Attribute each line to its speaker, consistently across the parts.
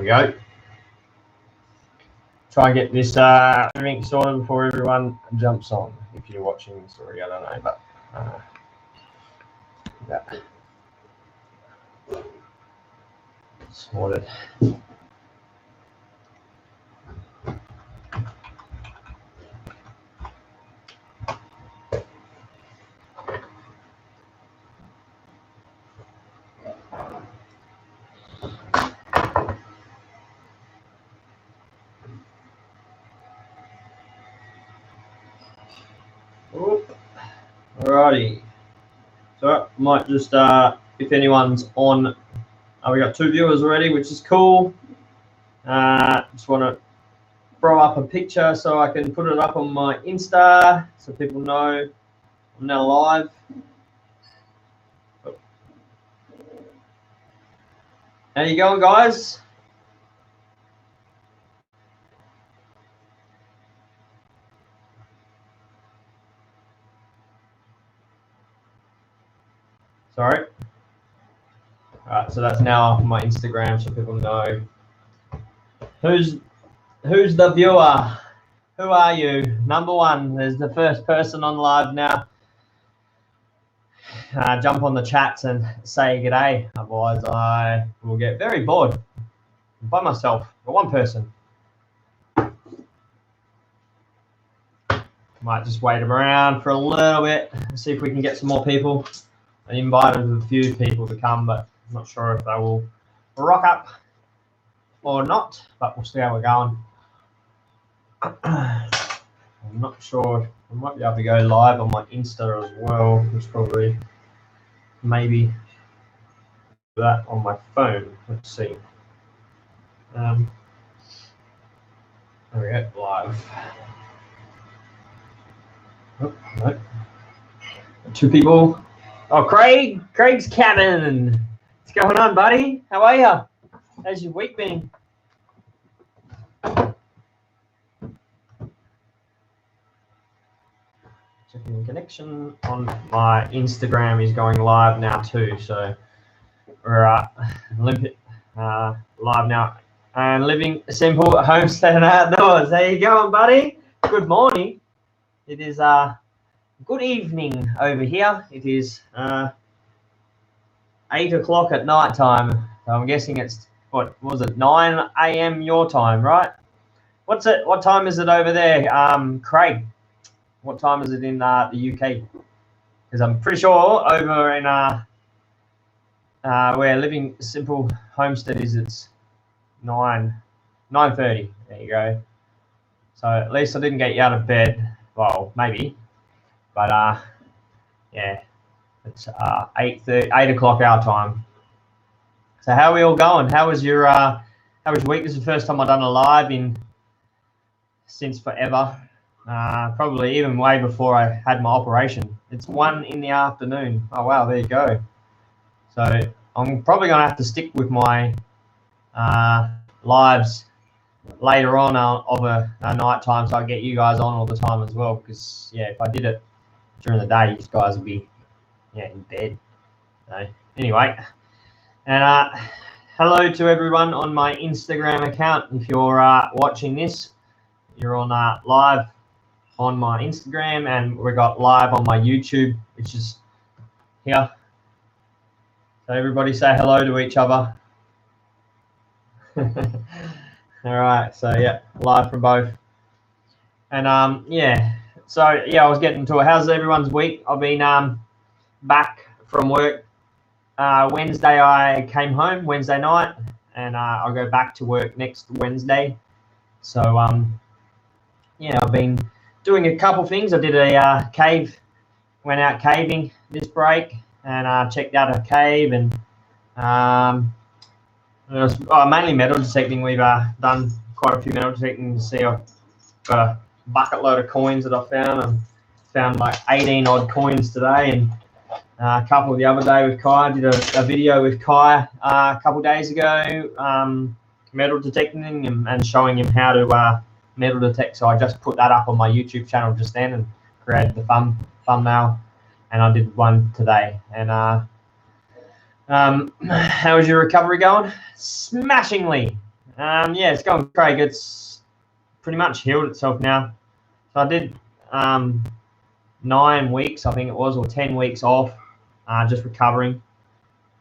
Speaker 1: we go. Try and get this everything sorted before everyone jumps on. If you're watching this already, I don't know, but that sorted. Alrighty, so I might just if anyone's on, we got 2 viewers already, which is cool. Just want to throw up a picture so I can put it up on my Insta so people know I'm now live. How you going, guys? Sorry. Alright, so that's now on my Instagram so people know who's the viewer. Who are you? Number 1. There's the first person on live now. Jump on the chats and say g'day. Otherwise, I will get very bored by myself or one person. Might just wait around for a little bit and see if we can get some more people. I invited a few people to come, but I'm not sure if they will rock up or not, but we'll see how we're going. I'm not sure. I might be able to go live on my Insta as well, which probably maybe that on my phone. Let's see. There we go, live. Oh, no. 2 people. Oh, Craig's cabin. What's going on, buddy? How are you? How's your week been? Checking connection on my Instagram is going live now too, so we're live now and living simple homestead and outdoors. How you going, buddy? Good morning. It is good evening over here. It is 8 o'clock at night time. So I'm guessing it's what was it, 9 a.m. your time, right? What time is it over there, Craig? What time is it in the UK? Because I'm pretty sure over in where Living Simple Homestead is, it's 9:30. There you go. So at least I didn't get you out of bed. Well, maybe, but yeah, it's 8 o'clock our time. So how are we all going? How was your week? This is the first time I've done a live since forever. Probably even way before I had my operation. It's 1 in the afternoon. Oh wow, there you go. So I'm probably gonna have to stick with my lives later on of a night time, so I get you guys on all the time as well. Because yeah, if I did it during the day, you guys would be in bed. So anyway, and hello to everyone on my Instagram account. If you're watching this, you're on live on my Instagram, and we got live on my YouTube, which is here. So everybody say hello to each other. All right, so yeah, live from both. And yeah, so yeah, I was getting to it. How's everyone's week? I've been back from work. Wednesday I came home, Wednesday night, and I'll go back to work next Wednesday. So yeah, I've been doing a couple things. I did a went out caving this break, and checked out a cave, and it was mainly metal detecting. We've done quite a few metal detecting. See, I've got a bucket load of coins that I found, and found like 18 odd coins today, and a couple the other day with Kai. I did a video with Kai a couple days ago, metal detecting and showing him how to metal detect. So I just put that up on my YouTube channel just then and created the thumbnail, and I did one today. And how is your recovery going? Smashingly. Yeah, it's going great. It's pretty much healed itself now. So I did 9 weeks, I think it was, or 10 weeks off, just recovering.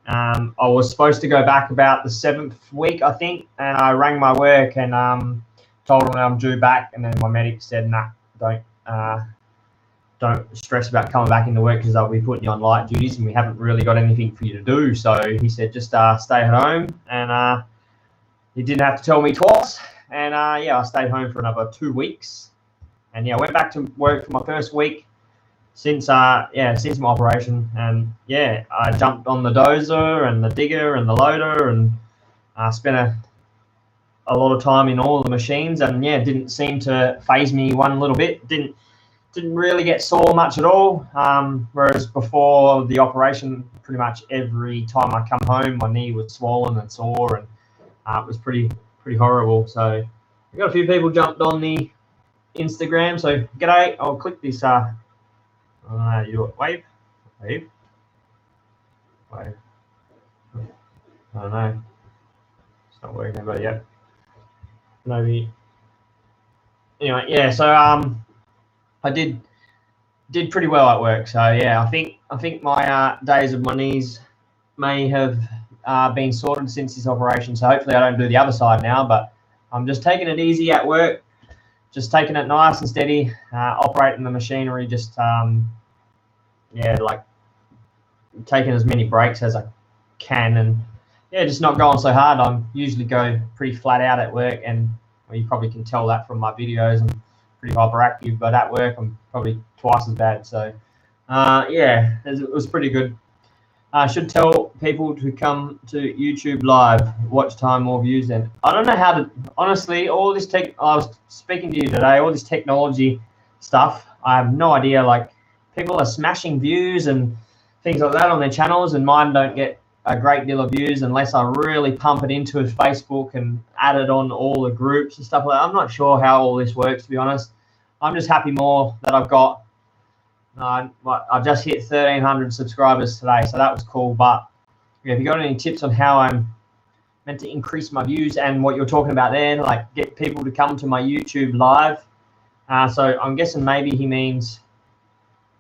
Speaker 1: I was supposed to go back about the 7th week, I think, and I rang my work and told them I'm due back, and then my medic said, "Nah, don't stress about coming back into work because they'll be putting you on light duties, and we haven't really got anything for you to do." So he said, "Just stay at home," and he didn't have to tell me twice. And yeah, I stayed home for another 2 weeks, and yeah, I went back to work for my first week since my operation, and yeah, I jumped on the dozer and the digger and the loader, and spent a lot of time in all the machines, and yeah, it didn't seem to phase me one little bit. Didn't really get sore much at all. Whereas before the operation, pretty much every time I come home, my knee was swollen and sore, and it was pretty horrible. So I got a few people jumped on the Instagram. So g'day, I'll click this. You do it. Wave. I don't know. It's not working about yet. Maybe. Anyway, yeah. So I did pretty well at work. So yeah, I think my days of my knees may have been sorted since this operation. So hopefully I don't do the other side now. But I'm just taking it easy at work, just taking it nice and steady, operating the machinery, just yeah, like taking as many breaks as I can, and yeah, just not going so hard. I usually go pretty flat out at work, and well, you probably can tell that from my videos. I'm pretty hyperactive, but at work I'm probably twice as bad. So yeah, it was pretty good. I should tell people to come to YouTube Live, watch time, more views. And I don't know how to, honestly, all this I was speaking to you today, all this technology stuff, I have no idea. Like, people are smashing views and things like that on their channels, and mine don't get a great deal of views unless I really pump it into Facebook and add it on all the groups and stuff like that. I'm not sure how all this works, to be honest. I'm just happy more that I've got, I just hit 1,300 subscribers today, so that was cool. But if you got any tips on how I'm meant to increase my views and what you're talking about there, like get people to come to my YouTube Live. So I'm guessing maybe he means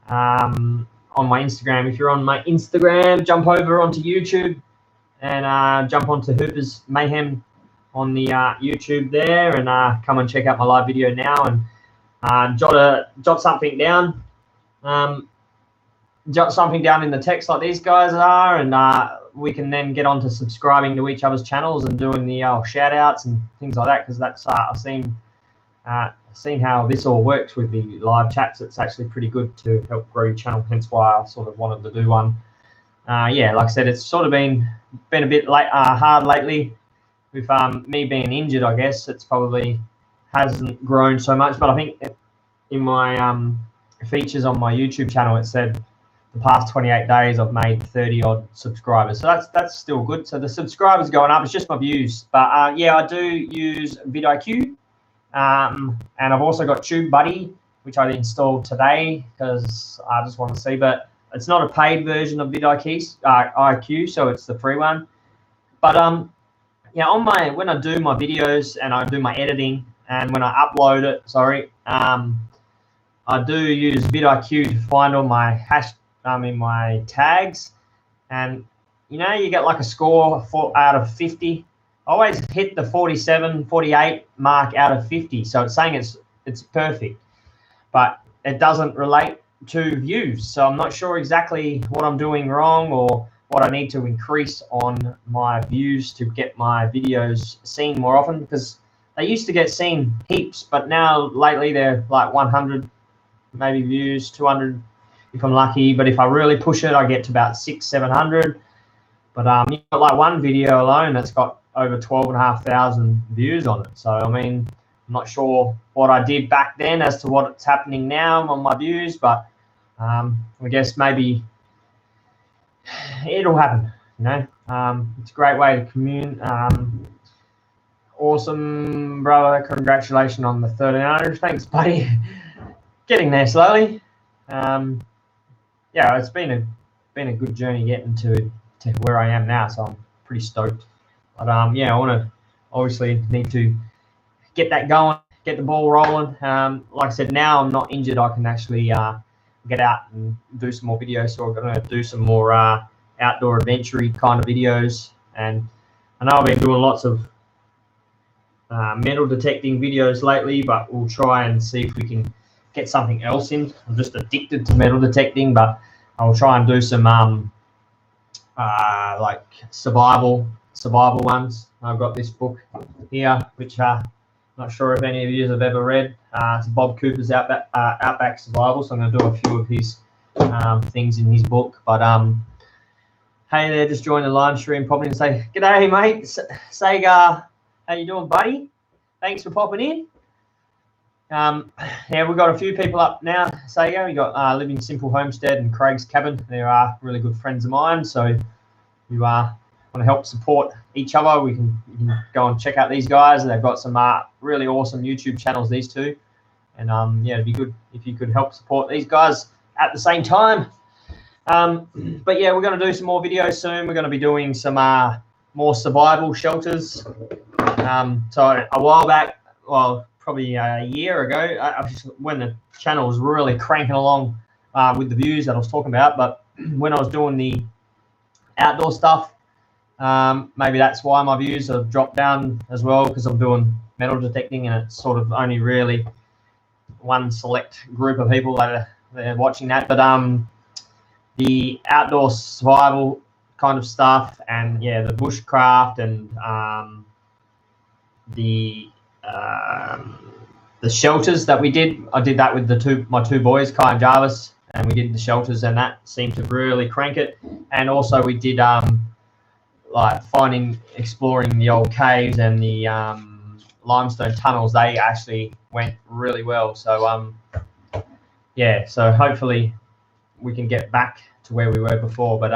Speaker 1: on my Instagram. If you're on my Instagram, jump over onto YouTube and jump onto Hooper's Mayhem on the YouTube there, and come and check out my live video now, and jot something down. Jot something down in the text like these guys are, and we can then get on to subscribing to each other's channels and doing the shout outs and things like that, because that's I've seen how this all works with the live chats. It's actually pretty good to help grow your channel, hence why I sort of wanted to do one. Yeah, like I said, it's sort of been a bit hard lately with me being injured. I guess it's probably hasn't grown so much, but I think in my features on my YouTube channel, it said the past 28 days I've made 30 odd subscribers, so that's still good. So the subscribers going up, it's just my views. But yeah, I do use vidIQ, and I've also got TubeBuddy, which I installed today because I just want to see, but it's not a paid version of vidIQ, so it's the free one. But yeah, when I do my videos and I do my editing, and when I upload it, I do use vidIQ to find all my my tags, and you get like a score out of 50. I always hit the 47, 48 mark out of 50, so it's saying it's perfect, but it doesn't relate to views. So I'm not sure exactly what I'm doing wrong or what I need to increase on my views to get my videos seen more often, because they used to get seen heaps, but now lately they're like 100 maybe views, 200 if I'm lucky. But if I really push it, I get to about 600-700. But you've got like one video alone that's got over 12,500 views on it. So I mean, I'm not sure what I did back then as to what's happening now on my views, but I guess maybe it'll happen. It's a great way to communicate. Awesome, brother. Congratulations on the 1,300. Thanks, buddy. Getting there slowly. Yeah, it's been a good journey getting to where I am now, so I'm pretty stoked. But yeah, I want obviously need to get that going, get the ball rolling. Like I said, now I'm not injured. I can actually get out and do some more videos. So I'm going to do some more outdoor adventure kind of videos. And I know I've been doing lots of metal detecting videos lately, but we'll try and see if we can get something else in. I'm just addicted to metal detecting, but I'll try and do some like survival ones. I've got this book here, which not sure if any of you have ever read. It's Bob Cooper's Outback Survival, so I'm going to do a few of his things in his book. But hey there, just join the live stream, pop in and say, "G'day, mate. Sega, how you doing, buddy? Thanks for popping in." Yeah, we've got a few people up now. Sega, we got Living Simple Homestead and Craig's Cabin. They are really good friends of mine. So if you want to help support each other, you can go and check out these guys. They've got some really awesome YouTube channels, these two. And yeah, it'd be good if you could help support these guys at the same time. But yeah, we're going to do some more videos soon. We're going to be doing some more survival shelters. So a while back, well, probably a year ago, when the channel was really cranking along with the views that I was talking about, but when I was doing the outdoor stuff, maybe that's why my views have dropped down as well, because I'm doing metal detecting and it's sort of only really one select group of people that are watching that. But the outdoor survival kind of stuff, and yeah, the bushcraft and the shelters that we did. I did that with my two boys, Kai and Jarvis, and we did the shelters, and that seemed to really crank it. And also we did like exploring the old caves and the limestone tunnels. They actually went really well. So yeah, so hopefully we can get back to where we were before. But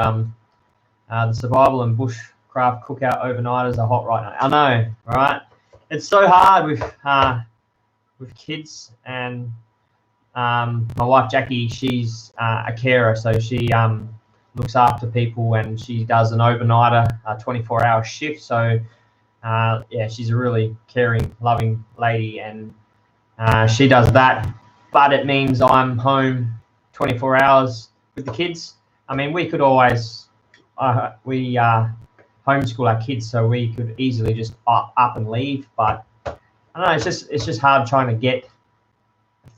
Speaker 1: the survival and bushcraft cookout overnighters are hot right now. I know, right? It's so hard with kids, and my wife Jackie, she's a carer, so she looks after people, and she does an overnighter, 24-hour shift. So yeah, she's a really caring, loving lady, and she does that. But it means I'm home 24 hours with the kids. I mean, we could always homeschool our kids, so we could easily just up and leave. But I don't know, it's just hard trying to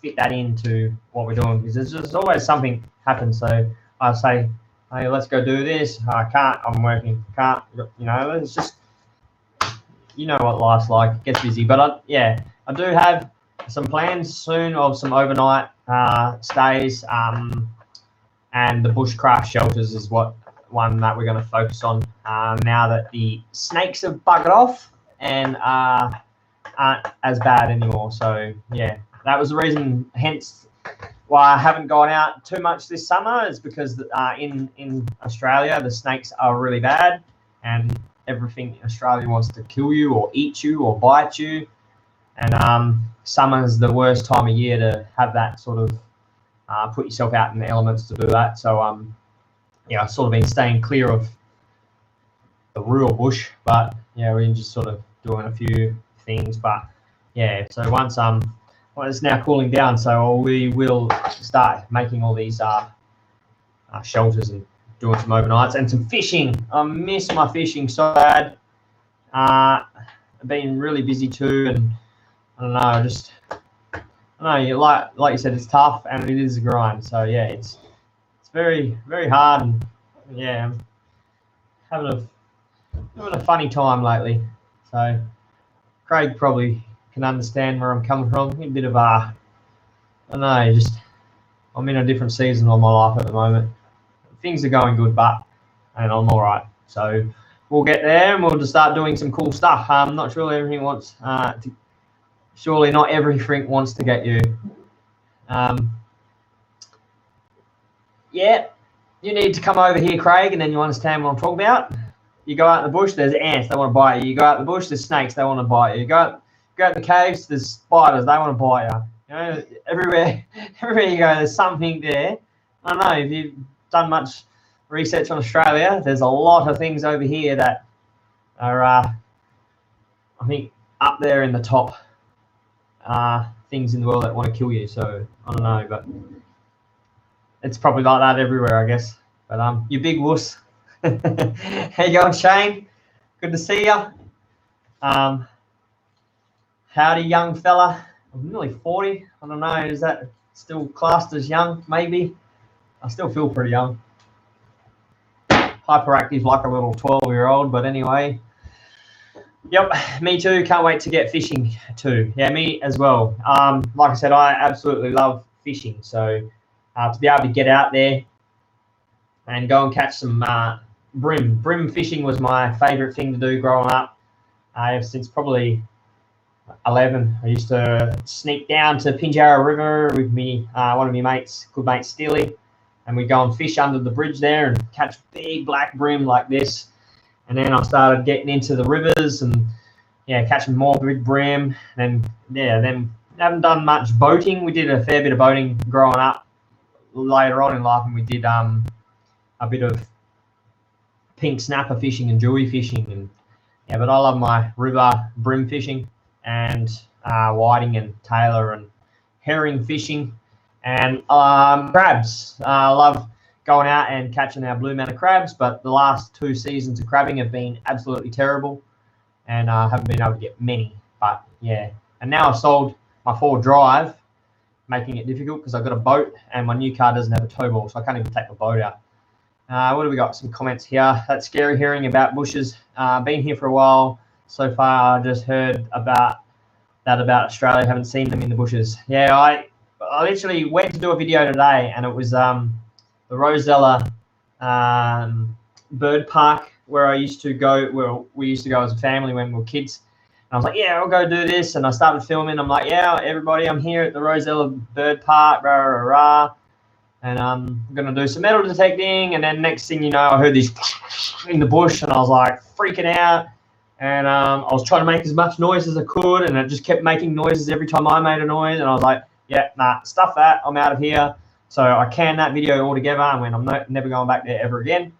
Speaker 1: fit that into what we're doing, because there's always something happens. So I say, hey, let's go do this. I can't. I'm working. Can't. You know, it's just, you know what life's like. It gets busy. But yeah, I do have some plans soon of some overnight stays, and the bushcraft shelters is one that we're going to focus on now that the snakes have buggered off and aren't as bad anymore. So yeah, that was the reason, hence why I haven't gone out too much this summer, is because in Australia the snakes are really bad, and everything in Australia wants to kill you or eat you or bite you. And summer's the worst time of year to have that sort of put yourself out in the elements to do that. So yeah, I've sort of been staying clear of the real bush, but yeah, we're just sort of doing a few things. But yeah, so once well, it's now cooling down, so we will start making all these shelters and doing some overnights and some fishing. I miss my fishing so bad. I've been really busy too, and I don't know, I don't know, like you said, it's tough and it is a grind. So yeah, it's very, very hard, and yeah, I'm having a funny time lately. So Craig probably can understand where I'm coming from. A bit of I don't know, just I'm in a different season of my life at the moment. Things are going good, and I'm all right. So we'll get there, and we'll just start doing some cool stuff. I'm not sure everything wants surely not everything wants to get you. Yeah, you need to come over here, Craig, and then you understand what I'm talking about. You go out in the bush, there's ants, they want to bite you. You go out in the bush, there's snakes, they want to bite you. You go out in the caves, there's spiders, they want to bite you. You know, everywhere you go, there's something there. I don't know if you've done much research on Australia. There's a lot of things over here that are, I think, up there in the top things in the world that want to kill you. So I don't know, but it's probably like that everywhere, I guess. But you big wuss. How you going, Shane? Good to see you. Howdy, young fella. I'm nearly 40. I don't know. Is that still classed as young? Maybe. I still feel pretty young. Hyperactive like a little 12-year-old. But anyway. Yep, me too. Can't wait to get fishing too. Yeah, me as well. Like I said, I absolutely love fishing. So to be able to get out there and go and catch some brim. Brim fishing was my favourite thing to do growing up. Since probably 11, I used to sneak down to Pinjarra River with me, one of my mates, good mate Steely, and we'd go and fish under the bridge there and catch big black brim like this. And then I started getting into the rivers and catching more big brim. And then haven't done much boating. We did a fair bit of boating growing up. Later on in life, and we did a bit of pink snapper fishing and dewy fishing. And but I love my river brim fishing and whiting and tailor and herring fishing and crabs. I love going out and catching our blue manna crabs, but the last 2 seasons of crabbing have been absolutely terrible, and I haven't been able to get many. But yeah, and now I've sold my 4 drive, making it difficult because I've got a boat and my new car doesn't have a tow ball, so I can't even take the boat out. What do we got? Some comments here. That's scary hearing about bushes. Been here for a while so far. I just heard about Australia. Haven't seen them in the bushes. Yeah, I literally went to do a video today, and it was the Rosella bird park where I used to go. Well, we used to go as a family when we were kids. And I was like, yeah, I'll go do this. And I started filming. I'm like, yeah, everybody, I'm here at the Rosella bird park. Rah, rah, rah. And I'm going to do some metal detecting. And then next thing you know, I heard this in the bush, and I was like freaking out. And I was trying to make as much noise as I could, and it just kept making noises every time I made a noise. And I was like, yeah, nah, stuff that. I'm out of here. So I canned that video altogether and went, I'm never going back there ever again.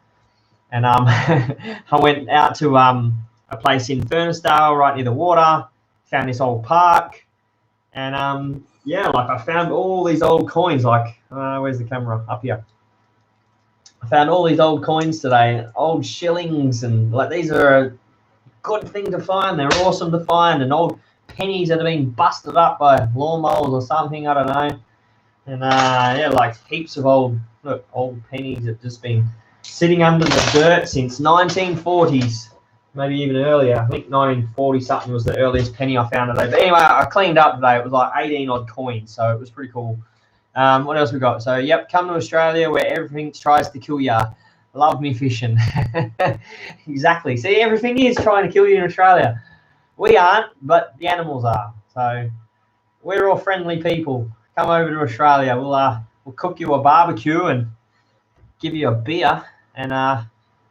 Speaker 1: And I went out to a place in Furnessdale right near the water, found this old park. And I found all these old coins. Like, where's the camera? Up here. I found all these old coins today, old shillings, and like these are a good thing to find. They're awesome to find, and old pennies that have been busted up by lawnmowers or something. I don't know. And like heaps of old pennies have just been sitting under the dirt since 1940s, maybe even earlier. I think 1940 something was the earliest penny I found today. But anyway, I cleaned up today. It was like 18 odd coins, so it was pretty cool. What else we got? So yep, come to Australia where everything tries to kill ya. Love me fishing. Exactly. See, everything is trying to kill you in Australia. We aren't, but the animals are. So we're all friendly people. Come over to Australia. We'll cook you a barbecue and give you a beer and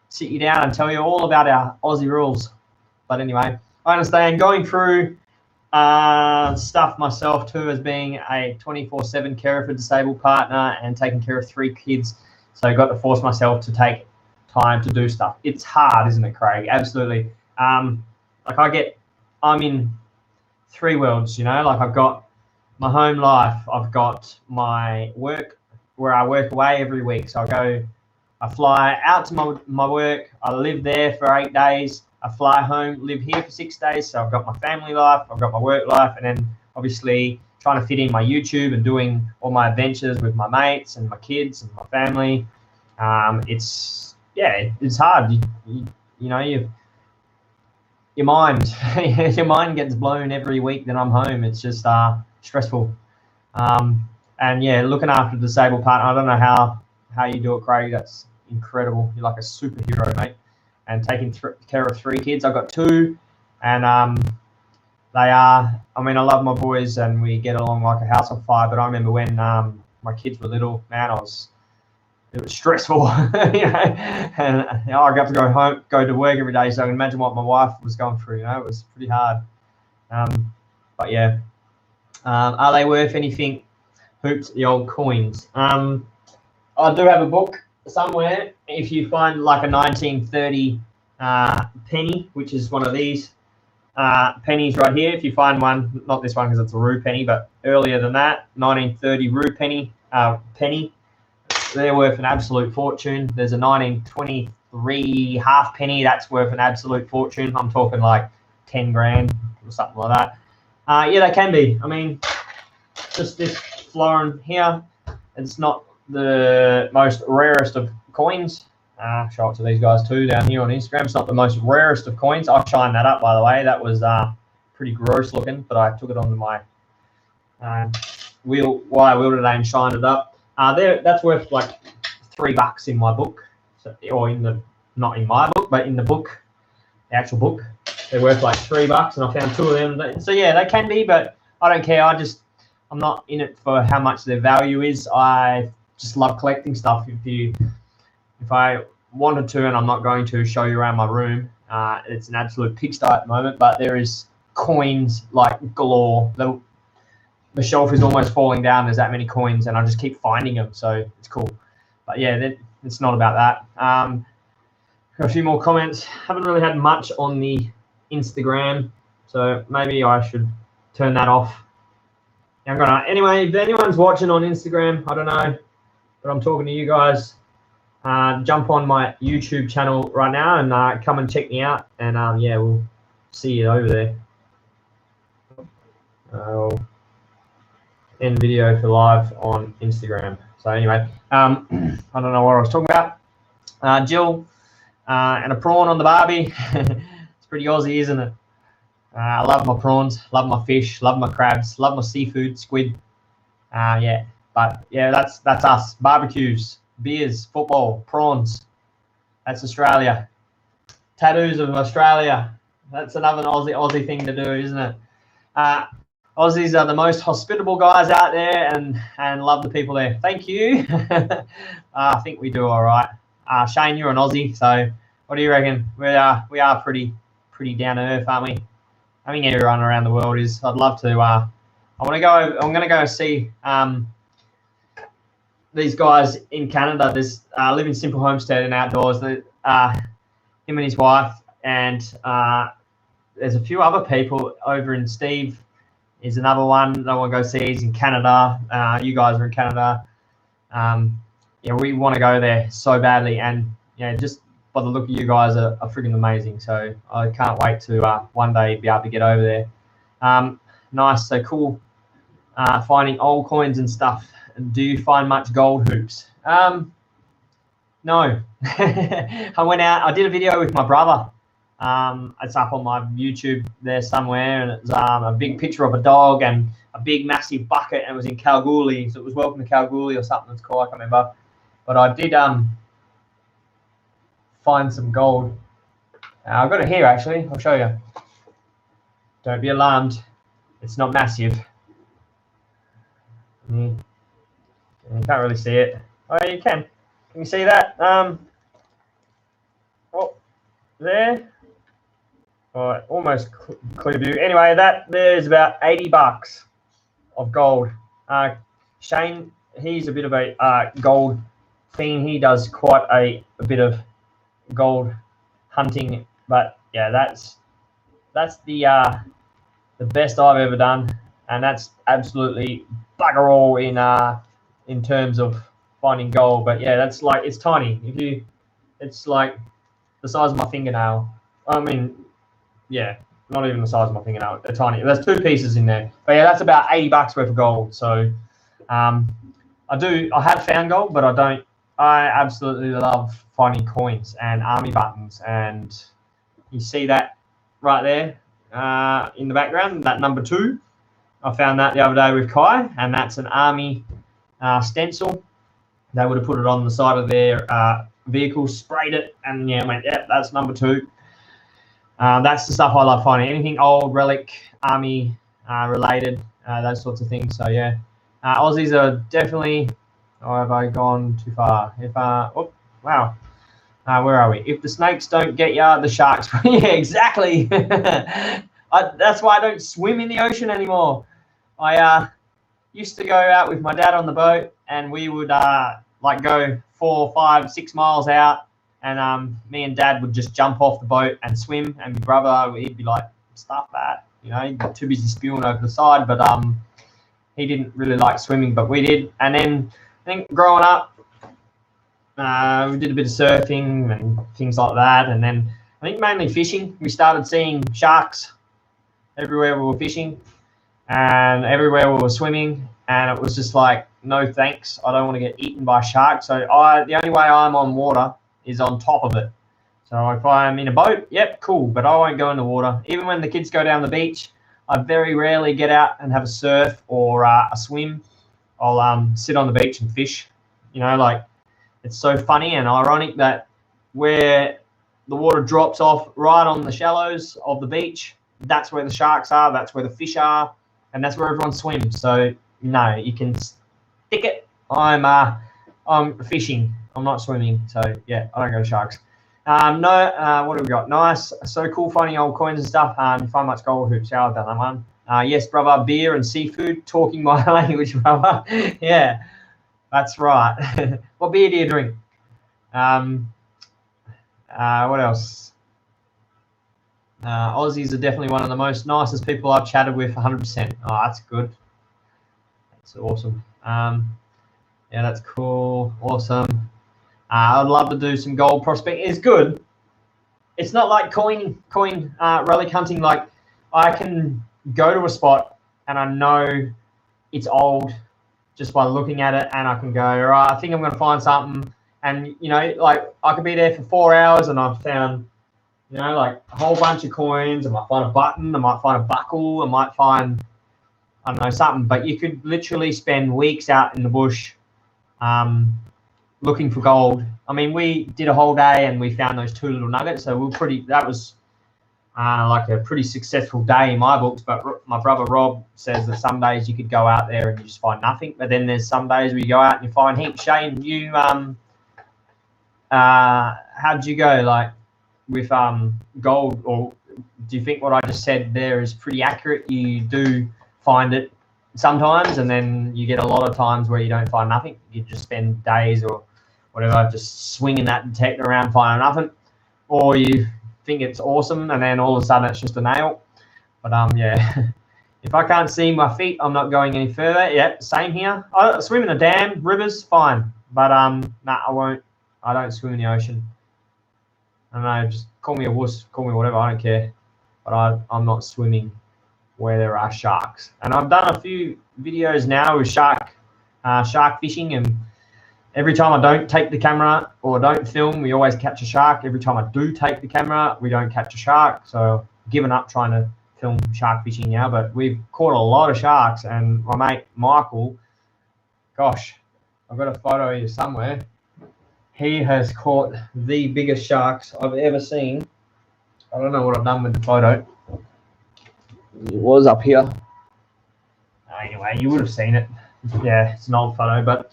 Speaker 1: sit you down and tell you all about our Aussie rules. But anyway, I understand going through stuff myself too as being a 24/7 carer for a disabled partner and taking care of 3 kids. So I got to force myself to take time to do stuff. It's hard, isn't it, Craig? Absolutely. I'm in 3 worlds, you know, like I've got my home life, I've got my work where I work away every week. So I fly out to my work, I live there for 8 days, I fly home, live here for 6 days. So I've got my family life, I've got my work life, and then obviously trying to fit in my YouTube and doing all my adventures with my mates and my kids and my family. It's hard. Your mind gets blown every week that I'm home. It's just stressful. And yeah, looking after a disabled partner, I don't know how you do it, Craig. That's incredible. You're like a superhero, mate. And taking care of 3 kids. I've got 2, and I love my boys and we get along like a house on fire. But I remember when my kids were little, man, it was stressful, you know. And I got to go to work every day, so I can imagine what my wife was going through. You know, it was pretty hard. But yeah, are they worth anything? Hoops, the old coins. I do have a book somewhere. If you find like a 1930 penny, which is one of these, pennies right here. If you find one, not this one because it's a rue penny, but earlier than that, 1930 rue penny. They're worth an absolute fortune. There's a 1923 half penny that's worth an absolute fortune. I'm talking like 10 grand or something like that. Yeah, they can be. I mean, just this florin here, it's not the most rarest of coins. Show it to these guys too down here on Instagram. It's not the most rarest of coins. I shined that up, by the way. That was pretty gross looking, but I took it onto my wheel while I wheeled it and shined it up. That's worth like $3 in my book, so, or in the not in my book, but in the book, the actual book. They're worth like $3, and I found 2 of them. So yeah, they can be, but I don't care. I'm not in it for how much their value is. I just love collecting stuff. If I wanted to, and I'm not going to show you around my room, it's an absolute pigsty at the moment, but there is coins like galore. The shelf is almost falling down. There's that many coins, and I just keep finding them, so it's cool. But yeah, it's not about that. Got a few more comments. Haven't really had much on the Instagram, so maybe I should turn that off. Anyway, if anyone's watching on Instagram, I don't know, but I'm talking to you guys. Jump on my YouTube channel right now and come and check me out, and yeah, we'll see you over there. I'll end video for live on Instagram. So anyway, I don't know what I was talking about. Jill and a prawn on the barbie. It's pretty Aussie, isn't it? I love my prawns, love my fish, love my crabs, love my seafood, squid. Yeah, but yeah, that's us. Barbecues, beers, football, prawns. That's Australia. Tattoos of Australia. That's another Aussie thing to do, isn't it? Aussies are the most hospitable guys out there, and love the people there. Thank you. I think we do all right. Shane, you're an Aussie, so what do you reckon? We are pretty down to earth, aren't we? I think everyone around the world is. I'd love to. I'm going to go see these guys in Canada. There's live in Simple Homestead and Outdoors. Him and his wife, and there's a few other people over in Steve. Is another one that I want to go see. He's in Canada. You guys are in Canada. Yeah, we want to go there so badly, and yeah, just by the look of you guys are freaking amazing. So I can't wait to one day be able to get over there. Nice, so cool. Finding old coins and stuff. Do you find much gold hoops? No. I went out. I did a video with my brother. It's up on my YouTube there somewhere, and it's a big picture of a dog and a big massive bucket, and it was in Kalgoorlie, so it was Welcome to Kalgoorlie or something it's called, I can't remember. But I did find some gold. I've got it here actually. I'll show you. Don't be alarmed. It's not massive. You can't really see it. Oh, you can. Can you see that? Oh, there. All right, almost clear view. Anyway, there's about $80 of gold. Shane, he's a bit of a gold fiend. He does quite a bit of gold hunting, but yeah, that's the best I've ever done, and that's absolutely bugger all in terms of finding gold. But yeah, that's like, it's tiny. It's like the size of my fingernail. I mean, yeah, not even the size of my fingernail. They're tiny. There's 2 pieces in there. But yeah, that's about $80 worth of gold. So I have found gold, but I absolutely love finding coins and army buttons. And you see that right there in the background, that number 2. I found that the other day with Kai, and that's an army stencil. They would have put it on the side of their vehicle, sprayed it, and yeah, went, yeah, that's number 2. That's the stuff I love finding. Anything old, relic, army related, those sorts of things. So yeah, Aussies are definitely. Oh, have I gone too far? Oh, wow. Where are we? If the snakes don't get you, the sharks. Yeah, exactly. That's why I don't swim in the ocean anymore. I used to go out with my dad on the boat, and we would like go 4, 5, 6 miles out, and me and Dad would just jump off the boat and swim, and my brother, he'd be like stuff at. You know, he got too busy spewing over the side, but he didn't really like swimming, but we did. And then I think growing up, we did a bit of surfing and things like that, and then I think mainly fishing. We started seeing sharks everywhere we were fishing and everywhere we were swimming, and it was just like, no thanks, I don't want to get eaten by sharks. So the only way I'm on water is on top of it. So if I'm in a boat, yep, cool, but I won't go in the water. Even when the kids go down the beach, I very rarely get out and have a surf or a swim. I'll sit on the beach and fish. You know, like, it's so funny and ironic that where the water drops off right on the shallows of the beach, that's where the sharks are, that's where the fish are, and that's where everyone swims. So no, you can stick it. I'm fishing. I'm not swimming. So yeah, I don't go to sharks. What have we got? Nice, so cool, finding old coins and stuff. You find much gold hoops. Yeah, I've done that one. Yes, brother, beer and seafood, talking my language, brother. Yeah, that's right. What beer do you drink? What else? Aussies are definitely one of the most nicest people I've chatted with, 100%. Oh, that's good. That's awesome. Yeah, that's cool. Awesome. I'd love to do some gold prospecting. It's good. It's not like coin relic hunting. Like, I can go to a spot and I know it's old just by looking at it, and I can go, all right, I think I'm going to find something. And, you know, like, I could be there for 4 hours and I've found, you know, like a whole bunch of coins. I might find a button. I might find a buckle. I might find, I don't know, something. But you could literally spend weeks out in the bush looking for gold. I mean, we did a whole day and we found those 2 little nuggets. So that was like a pretty successful day in my books. But my brother Rob says that some days you could go out there and you just find nothing. But then there's some days where you go out and you find heaps. Shane, you, how'd you go, like, with gold? Or do you think what I just said there is pretty accurate? You do find it sometimes, and then you get a lot of times where you don't find nothing. You just spend days or whatever just swinging that detector around finding nothing, or you think it's awesome and then all of a sudden it's just a nail. But yeah, if I can't see my feet, I'm not going any further. Yeah, same here. I swim in a dam, rivers, fine, but nah, I won't. I don't swim in the ocean. I don't know, just call me a wuss, call me whatever, I don't care. But I'm not swimming where there are sharks. And I've done a few videos now with shark fishing, and every time I don't take the camera or don't film, we always catch a shark. Every time I do take the camera, we don't catch a shark. So I've given up trying to film shark fishing now, but we've caught a lot of sharks. And my mate Michael, gosh, I've got a photo here somewhere. He has caught the biggest sharks I've ever seen. I don't know what I've done with the photo. It was up here. Anyway, you would have seen it. Yeah, it's an old photo. But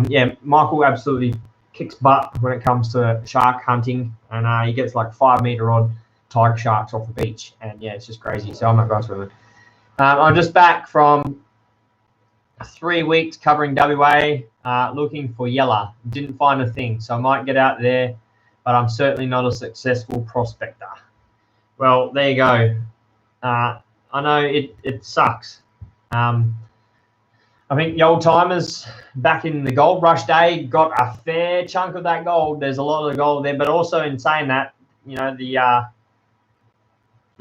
Speaker 1: yeah, Michael absolutely kicks butt when it comes to shark hunting. And he gets like 5 meter odd tiger sharks off the beach. And yeah, it's just crazy. So I'm not going swimming. I'm just back from 3 weeks covering WA, looking for yellow. Didn't find a thing, so I might get out there, but I'm certainly not a successful prospector. Well, there you go. I know it sucks. I think the old timers back in the gold rush day got a fair chunk of that gold. There's a lot of the gold there, but also in saying that, you know, the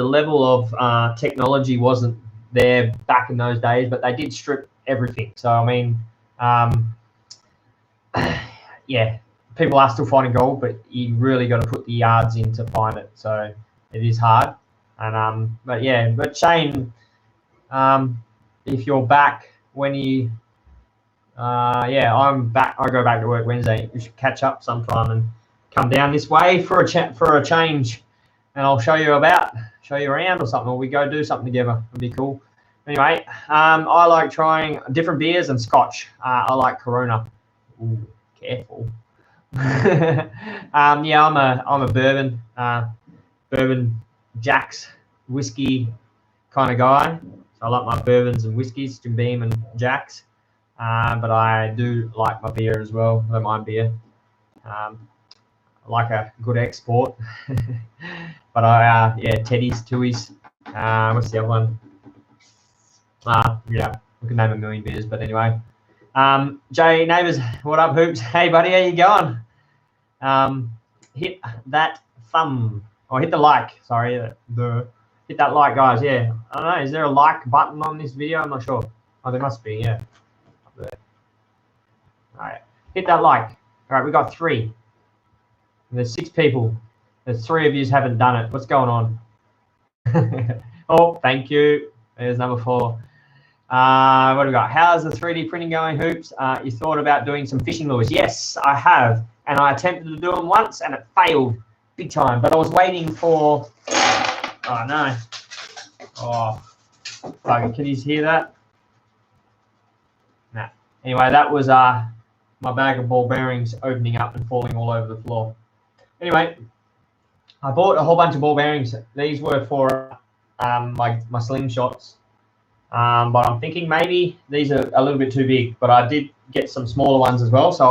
Speaker 1: level of technology wasn't there back in those days, but they did strip everything. So I mean, yeah, people are still finding gold, but you really got to put the yards in to find it. So it is hard. And but yeah, but Shane, if you're back, when you yeah, I'm back. I go back to work Wednesday. We should catch up sometime and come down this way for a change, and I'll show you around or something, or we go do something together. It'd be cool. Anyway, I like trying different beers and scotch. I like Corona. Ooh, careful. Yeah, I'm a bourbon Jack's whiskey kind of guy. So I like my bourbons and whiskeys, Jim Beam and Jack's. But I do like my beer as well. I don't mind beer. I like a good export. But yeah, Teddy's, Tooheys, What's the other one? Yeah, we can name a million beers, but anyway. Jay Neighbours, what up, Hoops? Hey, buddy, how you going? Hit that thumb, or hit the like. Sorry, hit that like, guys. Yeah, I don't know. Is there a like button on this video? I'm not sure. Oh, there must be. Yeah. All right, hit that like. All right, we got 3. There's 6 people. There's 3 of you haven't done it. What's going on? Oh, thank you. There's number 4. What do we got? How's the 3D printing going, Hoops? You thought about doing some fishing lures? Yes, I have. And I attempted to do them once and it failed big time. But I was waiting for... Oh, no. Oh, can you hear that? Nah. Anyway, that was my bag of ball bearings opening up and falling all over the floor. Anyway, I bought a whole bunch of ball bearings. These were for my slingshots. But I'm thinking maybe these are a little bit too big, but I did get some smaller ones as well. So I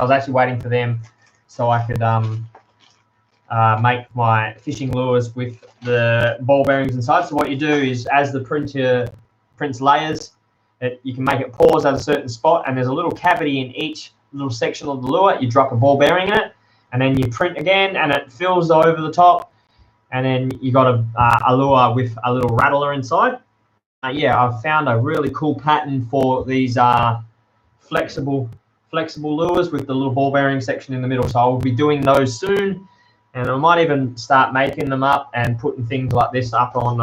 Speaker 1: was actually waiting for them so I could make my fishing lures with the ball bearings inside. So what you do is, as the printer prints layers, you can make it pause at a certain spot, and there's a little cavity in each little section of the lure. You drop a ball bearing in it, and then you print again, and it fills over the top, and then you got a lure with a little rattler inside. Yeah, I've found a really cool pattern for these flexible lures with the little ball bearing section in the middle. So I'll be doing those soon, and I might even start making them up and putting things like this up on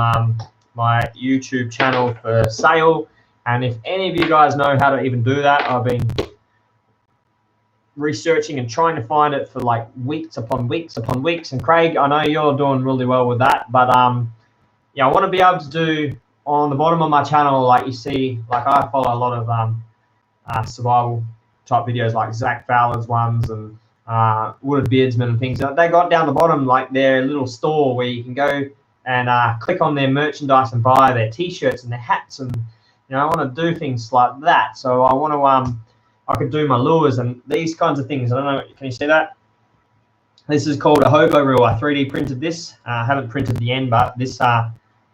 Speaker 1: my YouTube channel for sale. And if any of you guys know how to even do that, I've been researching and trying to find it for like weeks upon weeks upon weeks. And Craig, I know you're doing really well with that, but yeah, I want to be able to do on the bottom of my channel, like you see, like I follow a lot of survival type videos like Zach Fowler's ones and Wooded Beardsman and things. They got down the bottom like their little store where you can go and click on their merchandise and buy their t-shirts and their hats, and I want to do things like that. So I want to I could do my lures and these kinds of things. I don't know, can you see that? This is called a Hobo Reel. I 3D printed this. I haven't printed the end, but this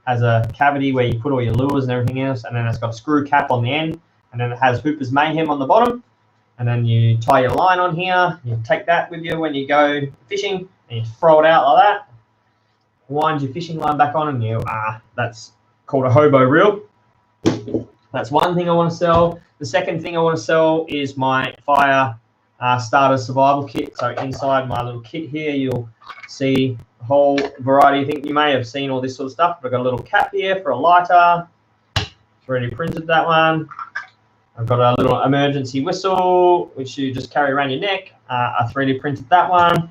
Speaker 1: has a cavity where you put all your lures and everything else, and then it's got a screw cap on the end, and then it has Hooper's Mayhem on the bottom, and then you tie your line on here. You take that with you when you go fishing, and you throw it out like that. Wind your fishing line back on, and you that's called a Hobo Reel. That's one thing I want to sell. The second thing I want to sell is my fire starter survival kit. So inside my little kit here, you'll see a whole variety of things. You may have seen all this sort of stuff. I've got a little cap here for a lighter. 3D printed that one. I've got a little emergency whistle, which you just carry around your neck. I 3D printed that one.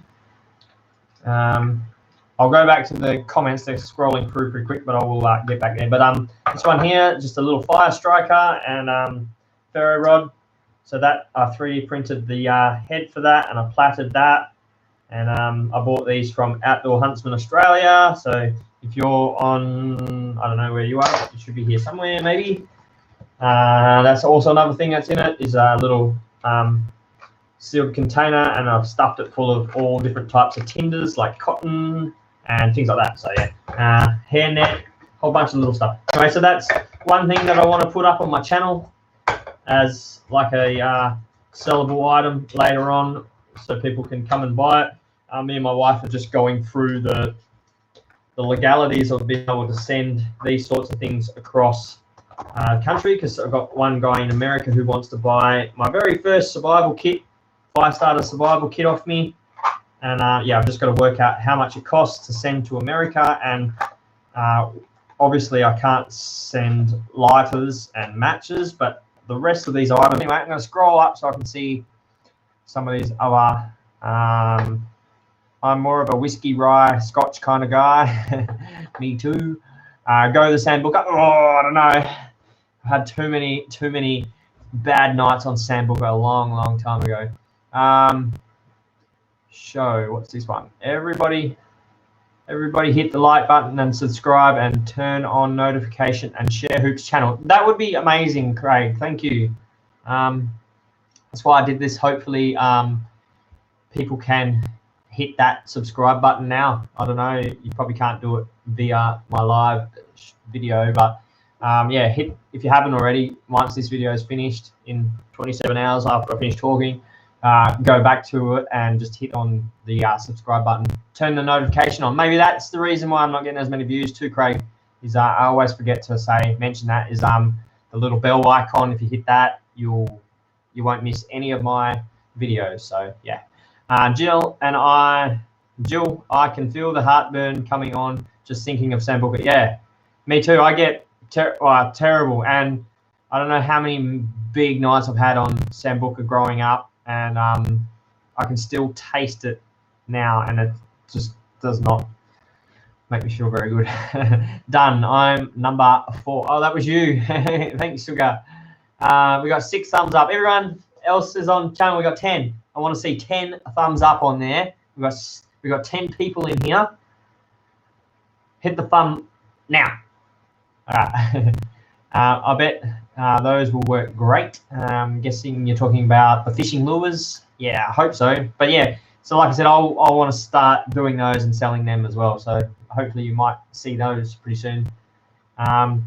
Speaker 1: I'll go back to the comments. They're scrolling through pretty quick, but I will get back there. But this one here, just a little fire striker and ferro rod. So that I 3D printed the head for that, and I platted that. And I bought these from Outdoor Huntsman Australia. So if you're on, I don't know where you are, you should be here somewhere maybe. That's also another thing that's in it is a little sealed container, and I've stuffed it full of all different types of tinders like cotton and things like that. So yeah, hairnet, whole bunch of little stuff. Anyway, so that's one thing that I want to put up on my channel as like a sellable item later on, so people can come and buy it. Me and my wife are just going through the legalities of being able to send these sorts of things across country, because I've got one guy in America who wants to buy my very first survival kit, fire starter survival kit off me. And yeah, I've just got to work out how much it costs to send to America. And obviously I can't send lighters and matches, but the rest of these items, anyway, I'm going to scroll up so I can see some of these other. I'm more of a whiskey, rye, scotch kind of guy. Me too. Go to the Sambuca. Oh, I don't know. I had too many bad nights on Sambuca a long time ago. Show, what's this one? Everybody hit the like button and subscribe and turn on notification and share Hoops channel. That would be amazing, Craig. Thank you. That's why I did this. Hopefully people can hit that subscribe button now. I don't know, you probably can't do it via my live video, but yeah, hit, if you haven't already, once this video is finished in 27 hours after I finish talking, go back to it and just hit on the subscribe button, turn the notification on. Maybe that's the reason why I'm not getting as many views too, Craig, is I always forget to mention that, is the little bell icon. If you hit that, you won't miss any of my videos. So yeah, Jill, I can feel the heartburn coming on just thinking of Sambuca. Yeah, me too. I get terrible, and I don't know how many big nights I've had on Sambuca growing up, and I can still taste it now, and it just does not make me feel very good. Done. I'm number 4. Oh, that was you. Thanks, Sugar. We got 6 thumbs up. Everyone else is on channel. We got 10. I want to see 10 thumbs up on there. We got 10 people in here. Hit the thumb now. All right. I bet those will work great. I'm guessing you're talking about the fishing lures. Yeah, I hope so. But yeah, so like I said, I'll want to start doing those and selling them as well. So hopefully you might see those pretty soon. I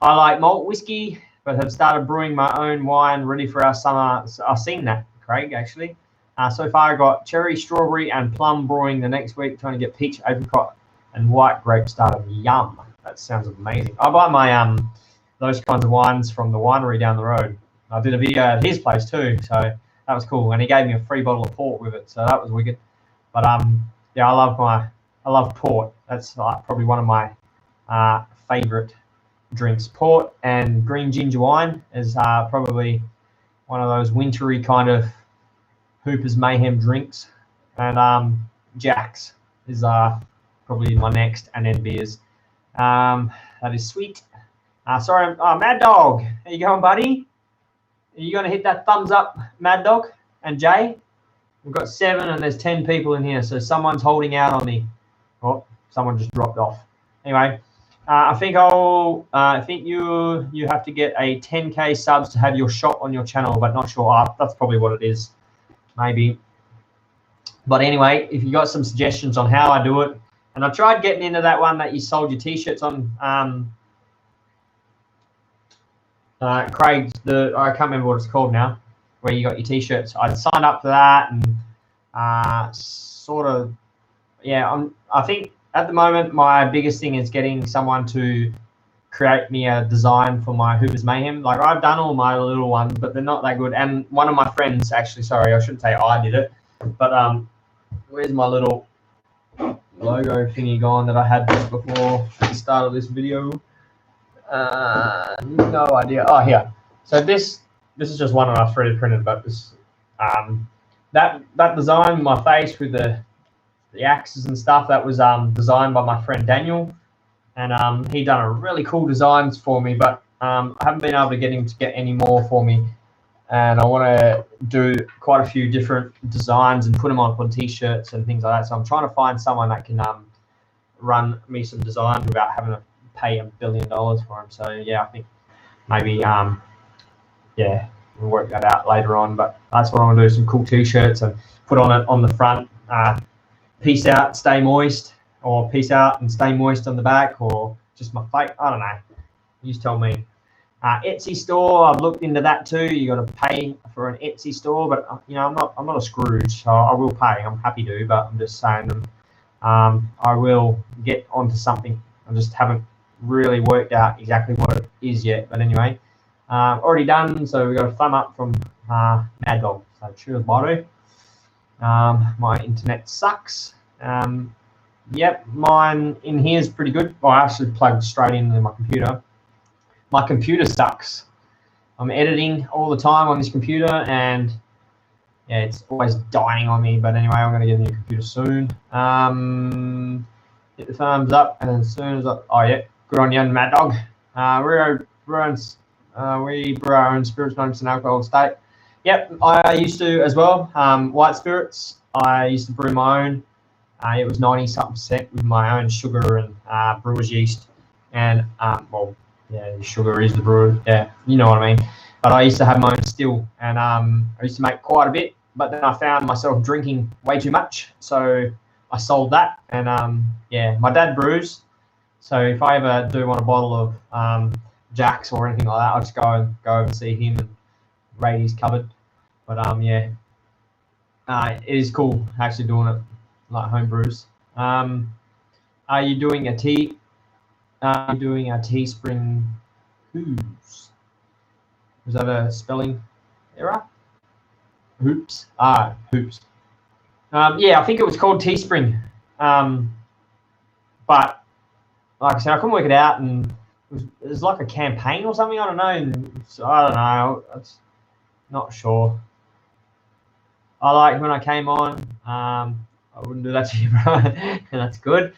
Speaker 1: like malt whiskey, but have started brewing my own wine ready for our summer. I've seen that, Craig, actually. So far I got cherry, strawberry, and plum brewing the next week, trying to get peach, apricot, and white grape started. Yum. That sounds amazing. I buy my those kinds of wines from the winery down the road. I did a video at his place too, so that was cool. And he gave me a free bottle of port with it, so that was wicked. But yeah, I love port. That's probably one of my favorite drinks. Port and green ginger wine is probably one of those wintry kind of Hooper's Mayhem drinks. And Jack's is probably my next, and then beers. That is sweet. Sorry, Mad Dog. How you going, buddy? Are you going to hit that thumbs up, Mad Dog and Jay? We've got 7 and there's 10 people in here, so someone's holding out on me. Oh, someone just dropped off. Anyway, I think you have to get a 10K subs to have your shot on your channel, but not sure. That's probably what it is, maybe. But anyway, if you got some suggestions on how I do it, and I tried getting into that one that you sold your t-shirts on, Craig, I can't remember what it's called now, where you got your t-shirts. I signed up for that, and sort of, yeah, I think at the moment my biggest thing is getting someone to create me a design for my Hooper's Mayhem. Like, I've done all my little ones, but they're not that good. And one of my friends, actually, sorry, I shouldn't say I did it, but where's my little logo thingy gone that I had just before the start of this video? No idea. Oh, here. So this is just one I 3D printed, but this that design, my face with the axes and stuff, that was designed by my friend Daniel, and he done a really cool designs for me, but I haven't been able to get him to get any more for me, and I want to do quite a few different designs and put them on t-shirts and things like that. So I'm trying to find someone that can run me some designs without having to pay $1 billion for them. So yeah, I think maybe yeah, we'll work that out later on. But that's what I want to do, some cool t-shirts and put on it on the front. Peace out, stay moist, or peace out and stay moist on the back, or just my face. I don't know. You just tell me. Etsy store, I've looked into that too. You got to pay for an Etsy store, but you know, I'm not a Scrooge, so I will pay. I'm happy to, but I'm just saying I will get onto something. I just haven't really worked out exactly what it is yet. But anyway, already done. So we got a thumb up from Mad Dog. So cheers, buddy. My internet sucks. Yep, mine in here is pretty good. I actually plugged straight into my computer. My computer sucks. I'm editing all the time on this computer, and yeah, it's always dying on me. But anyway, I'm going to get a new computer soon. Hit the thumbs up, and as soon as oh yeah, good on you, Mad Dog. We brew our own spirits, 90% alcohol state. Yep, I used to as well. White spirits, I used to brew my own. It was 90-something% with my own sugar and brewer's yeast, and well, yeah, sugar is the brewer. Yeah, you know what I mean. But I used to have my own still, and I used to make quite a bit but then I found myself drinking way too much, so I sold that. And yeah, my dad brews, so if I ever do want a bottle of Jack's or anything like that, I'll just go over and see him and raid his cupboard. But yeah, it is cool actually doing it like home brews. Are you doing a tea? Are you doing a Teespring Hoops? Was that a spelling error? Hoops. Hoops. Yeah, I think it was called Teespring. But like I said, I couldn't work it out, and it was like a campaign or something. I don't know. And so, I don't know. I'm not sure. I like when I came on. I wouldn't do that to you, bro. And that's good.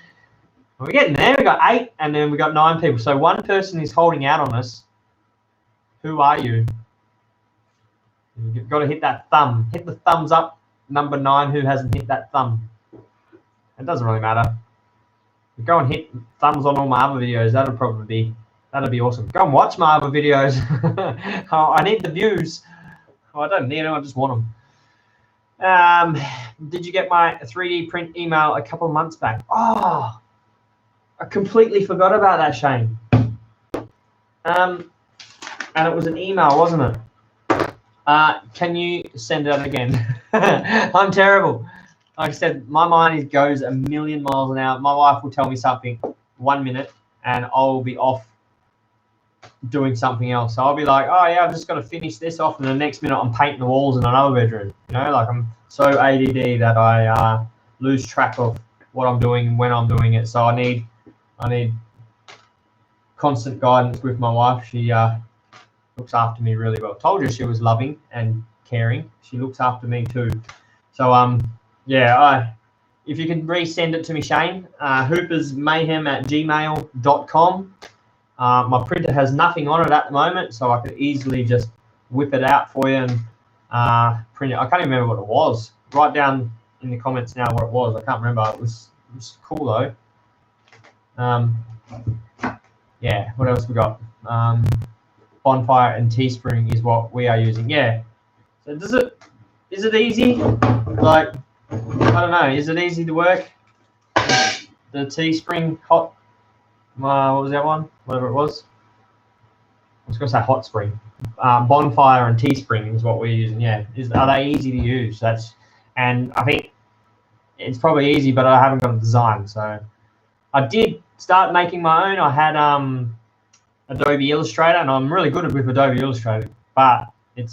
Speaker 1: We're getting there. We got 8, and then we got 9 people. So one person is holding out on us. Who are you? You've got to hit that thumb. Hit the thumbs up. Number 9, who hasn't hit that thumb? It doesn't really matter. Go and hit thumbs on all my other videos. That'll be awesome. Go and watch my other videos. I need the views. I don't need them. I just want them. Did you get my 3D print email a couple of months back? Oh, I completely forgot about that, Shane. And it was an email, wasn't it? Can you send it again? I'm terrible. Like I said, my mind goes a million miles an hour. My wife will tell me something 1 minute, and I'll be off doing something else. So I'll be like, oh yeah, I've just got to finish this off, and the next minute I'm painting the walls in another bedroom. You know, like I'm so ADD that I lose track of what I'm doing and when I'm doing it. So I need constant guidance with my wife. She looks after me really well. Told you she was loving and caring. She looks after me too. So yeah, if you can resend it to me, Shane, hoopersmayhem@gmail.com. My printer has nothing on it at the moment, so I could easily just whip it out for you and print it. I can't even remember what it was. Write down in the comments now what it was. I can't remember. It was cool though. Yeah, what else we got? Bonfire and Teespring is what we are using. Yeah. So is it easy? Like, I don't know. Is it easy to work? The Teespring hot. What was that one? Whatever it was. I was going to say Hot Spring. Bonfire and Teespring is what we're using. Yeah. Are they easy to use? And I think it's probably easy, but I haven't got a design. So I did start making my own. I had Adobe Illustrator, and I'm really good with Adobe Illustrator, but it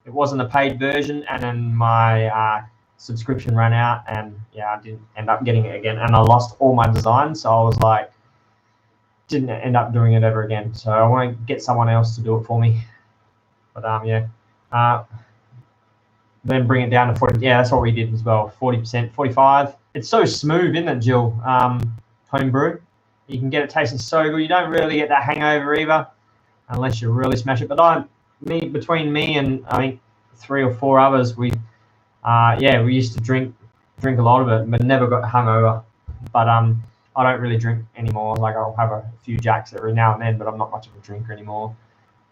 Speaker 1: wasn't a paid version, and then my subscription ran out, and yeah, I didn't end up getting it again, and I lost all my designs, so I was like, didn't end up doing it ever again. So I want to get someone else to do it for me. But yeah, then bring it down to 40. Yeah, that's what we did as well. 40%, 45. It's so smooth, isn't it, Jill? Homebrew. You can get it tasting so good. You don't really get that hangover either, unless you really smash it. But between me and I think 3 or 4 others, we used to drink a lot of it, but never got hungover. But I don't really drink anymore. Like, I'll have a few Jacks every now and then, but I'm not much of a drinker anymore.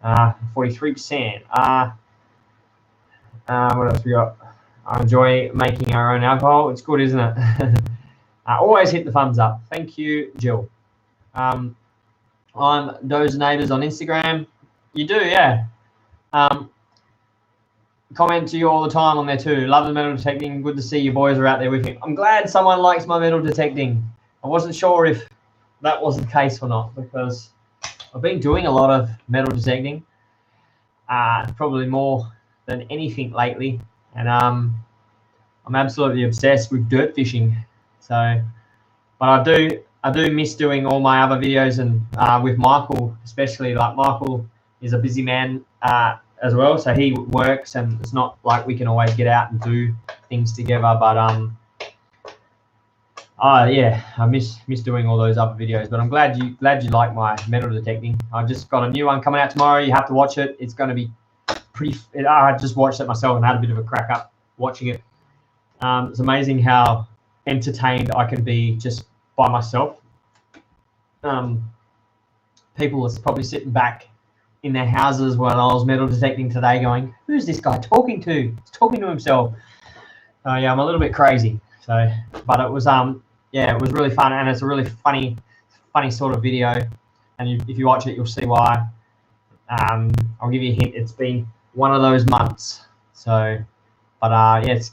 Speaker 1: 43%. What else we got? I enjoy making our own alcohol. It's good, isn't it? Always hit the thumbs up. Thank you, Jill. I'm Doze Neighbours on Instagram. You do, yeah. Comment to you all the time on there too. Love the metal detecting. Good to see you boys are out there with me. I'm glad someone likes my metal detecting. I wasn't sure if that was the case or not, because I've been doing a lot of metal detecting, probably more than anything lately, and I'm absolutely obsessed with dirt fishing. So, but I do miss doing all my other videos, and with Michael especially. Like, Michael is a busy man as well, so he works, and it's not like we can always get out and do things together. But yeah, I miss doing all those other videos. But I'm glad you like my metal detecting. I just got a new one coming out tomorrow. You have to watch it. It's going to be pretty. I just watched it myself and had a bit of a crack up watching it. It's amazing how entertained I can be just by myself. People are probably sitting back in their houses when I was metal detecting today going, who's this guy talking to? He's talking to himself. Yeah, I'm a little bit crazy. So, but it was yeah, it was really fun, and it's a really funny sort of video. And if you watch it, you'll see why. I'll give you a hint. It's been one of those months. So, but yeah, it's a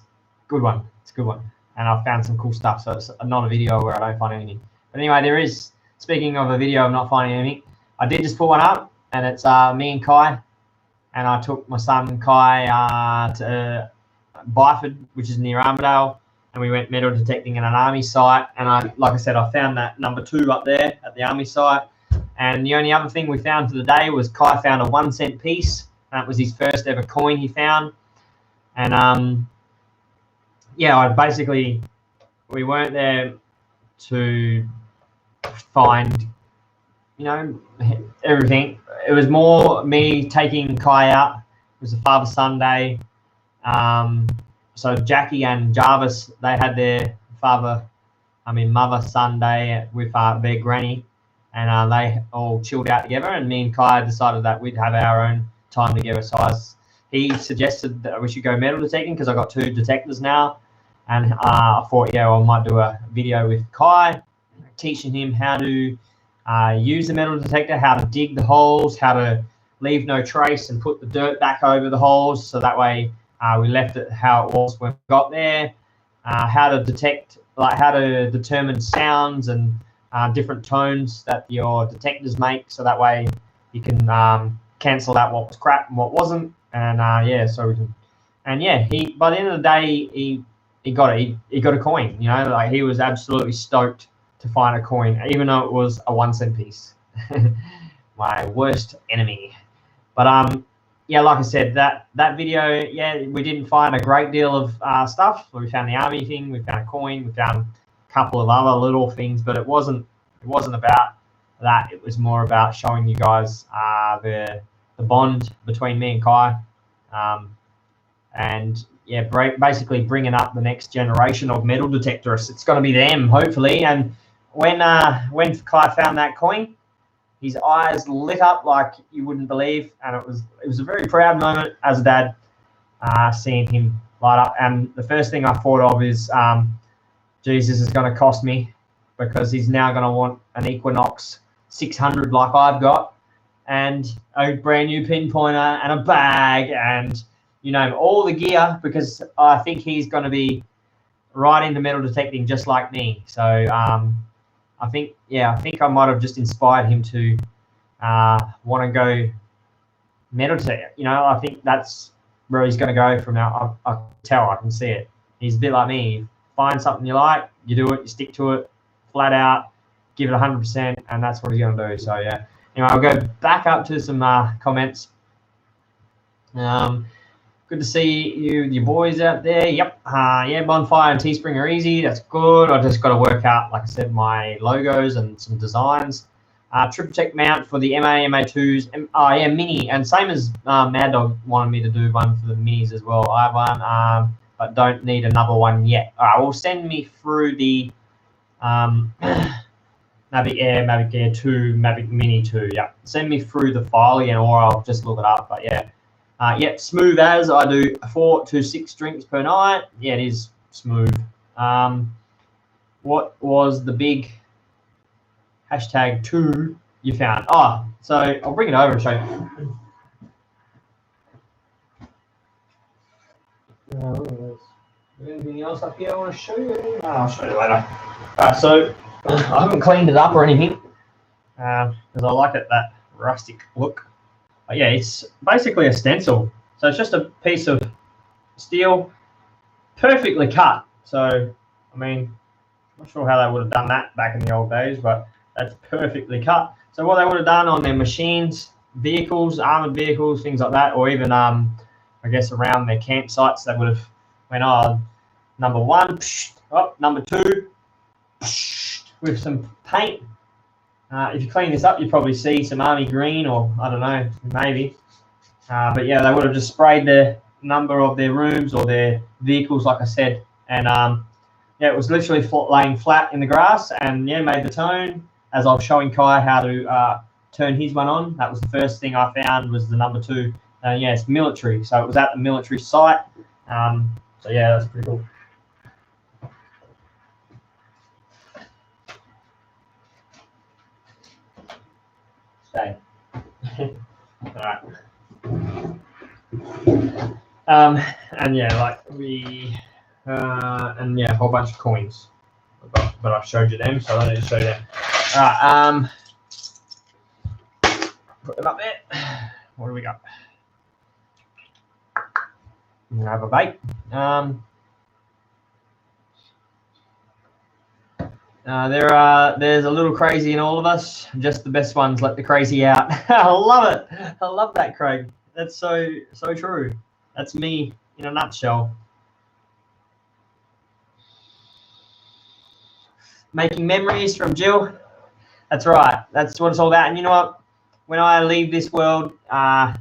Speaker 1: good one. It's a good one. And I've found some cool stuff. So it's not a video where I don't find anything. But anyway, there is, speaking of a video of not finding anything, I did just put one up, and it's me and Kai. And I took my son Kai to Byford, which is near Armidale, and we went metal detecting in an army site. And like I said, I found that number 2 up there at the army site. And the only other thing we found for the day was Kai found a 1 cent piece. That was his first ever coin he found. And yeah, we weren't there to find, you know, everything. It was more me taking Kai out. It was a Father-Son day. So Jackie and Jarvis, they had their mother-son day with their granny, and they all chilled out together. And me and Kai decided that we'd have our own time together. So he suggested that we should go metal detecting because I got 2 detectors now, and I thought, yeah, well, I might do a video with Kai, teaching him how to use the metal detector, how to dig the holes, how to leave no trace and put the dirt back over the holes, so that way we left it how it was when we got there. How to detect, like how to determine sounds and different tones that your detectors make, so that way you can cancel out what was crap and what wasn't. And yeah, so we can. And yeah, he, by the end of the day, he got it. He got a coin. You know, like he was absolutely stoked to find a coin, even though it was a 1 cent piece. My worst enemy. But yeah, like I said, that video, yeah, we didn't find a great deal of stuff. We found the army thing, we found a coin, we found a couple of other little things, but it wasn't about that. It was more about showing you guys the bond between me and Kai, and yeah, basically bringing up the next generation of metal detectorists. It's going to be them, hopefully. And when Kai found that coin, his eyes lit up like you wouldn't believe, and it was a very proud moment as a dad, seeing him light up. And the first thing I thought of is, geez, this is going to cost me, because he's now going to want an Equinox 600 like I've got, and a brand new pinpointer and a bag and, you know, all the gear, because I think he's going to be right into metal detecting just like me. So I think I might have just inspired him to want to go metal detect. You know, I think that's where he's going to go from now. I can see it. He's a bit like me. You find something you like, you do it, you stick to it, flat out, give it 100%, and that's what he's going to do. So yeah. Anyway, I'll go back up to some comments. Good to see your boys out there. Yep. Yeah, Bonfire and Teespring are easy. That's good. I just got to work out, like I said, my logos and some designs. Triple Tech mount for the MA2s. Yeah, mini. And same as Mad Dog wanted me to do one for the minis as well. I have one, but don't need another one yet. All right, well, send me through the Mavic Air, Mavic Air 2, Mavic Mini 2. Yeah, send me through the file again, or I'll just look it up. But yeah. Yeah, smooth as. I do 4 to 6 drinks per night. Yeah, it is smooth. What was the big #2 you found? Oh, so I'll bring it over and show you. Is there anything else up here I want to show you? I'll show you later. So I haven't cleaned it up or anything, because I like it, that rustic look. But yeah, it's basically a stencil. So it's just a piece of steel, perfectly cut. So, I mean, I'm not sure how they would have done that back in the old days, but that's perfectly cut. So what they would have done on their machines, vehicles, armored vehicles, things like that, or even, I guess, around their campsites, they would have went on number 1, number 2, with some paint. If you clean this up, you probably see some army green, or I don't know, maybe. But yeah, they would have just sprayed the number of their rooms or their vehicles, like I said. And yeah, it was literally laying flat in the grass, and yeah, made the tone, as I was showing Kai how to turn his one on. That was the first thing I found, was the number 2. Yeah, it's military. So it was at the military site. So yeah, that's pretty cool. Stay. All right. And yeah, like and yeah, a whole bunch of coins. But I showed you them, so I don't need to show you them. All right. Put them up there. What do we got? I'm gonna have a bite. There's a little crazy in all of us. Just the best ones let the crazy out. I love it. I love that, Craig. That's so true. That's me in a nutshell. Making memories from Jill. That's right. That's what it's all about. And you know what? When I leave this world, I'm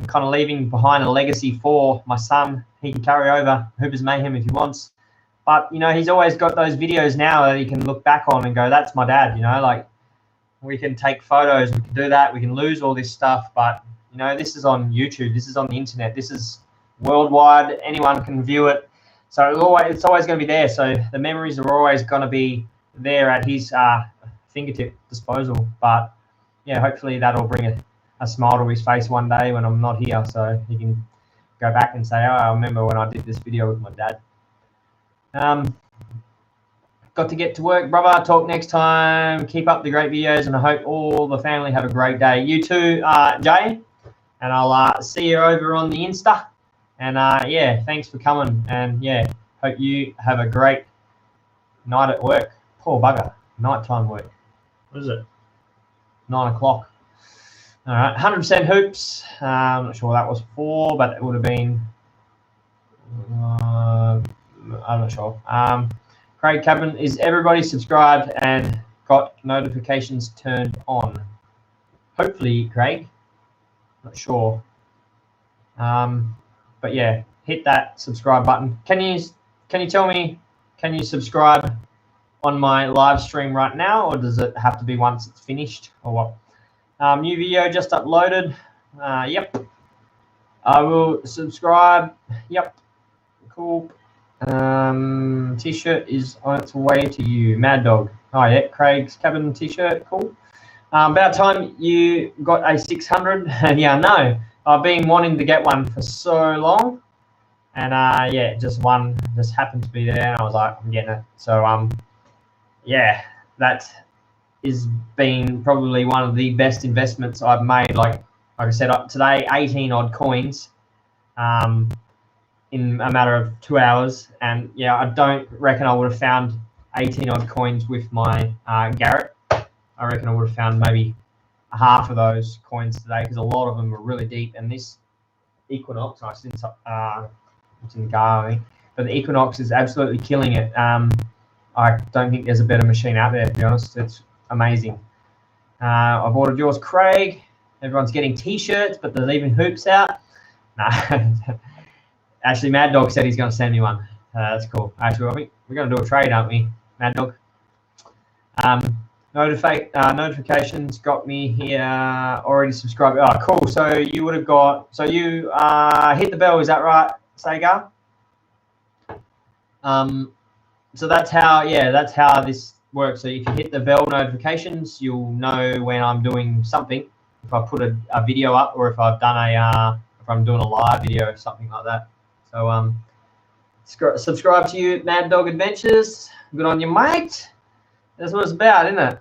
Speaker 1: kind of leaving behind a legacy for my son. He can carry over Hobo's Mayhem if he wants. But, you know, he's always got those videos now that he can look back on and go, that's my dad, you know, like we can take photos, we can do that, we can lose all this stuff. But, you know, this is on YouTube, this is on the internet, this is worldwide, anyone can view it. So it's always going to be there. So the memories are always going to be there at his fingertip disposal. But, yeah, hopefully that'll bring a smile to his face one day when I'm not here, so he can go back and say, oh, I remember when I did this video with my dad. Got to get to work, brother. Talk next time. Keep up the great videos, and I hope all the family have a great day. You too, Jay, and I'll see you over on the Insta. And yeah, thanks for coming, and yeah, hope you have a great night at work. Poor bugger, nighttime work. What is it? 9 o'clock. All right, 100% hoops. I'm not sure what that was for, but it would have been. I'm not sure. Craig Cabin, is everybody subscribed and got notifications turned on? Hopefully, Craig. Not sure. But yeah, hit that subscribe button. Can you tell me? Can you subscribe on my live stream right now, or does it have to be once it's finished, or what? New video just uploaded. Yep. I will subscribe. Yep. Cool. T-shirt is on its way to you. Mad Dog. Oh yeah, Craig's Cabin T-shirt. Cool. About time you got a 600. Yeah, no, I've been wanting to get one for so long, and yeah, just one just happened to be there, and I was like, I'm getting it. So yeah, that is been probably one of the best investments I've made. Like I said today, 18 odd coins. In a matter of 2 hours, and yeah, I don't reckon I would have found 18 odd coins with my Garrett. I reckon I would have found maybe half of those coins today, because a lot of them were really deep. And this Equinox, it's in the car, I think, but the Equinox is absolutely killing it. I don't think there's a better machine out there, to be honest. It's amazing. I've ordered yours, Craig. Everyone's getting T-shirts, but there's even hoops out. Nah. Actually, Mad Dog said he's going to send me one. That's cool. Actually, I think we're going to do a trade, aren't we, Mad Dog? Notifications got me here. Already subscribed. Oh, cool. So you would have got. So you hit the bell. Is that right, Sega? So that's how. Yeah, that's how this works. So if you hit the bell notifications, you'll know when I'm doing something. If I put a video up, or if I've done if I'm doing a live video or something like that. So subscribe to you, Mad Dog Adventures. Good on you, mate. That's what it's about, isn't it?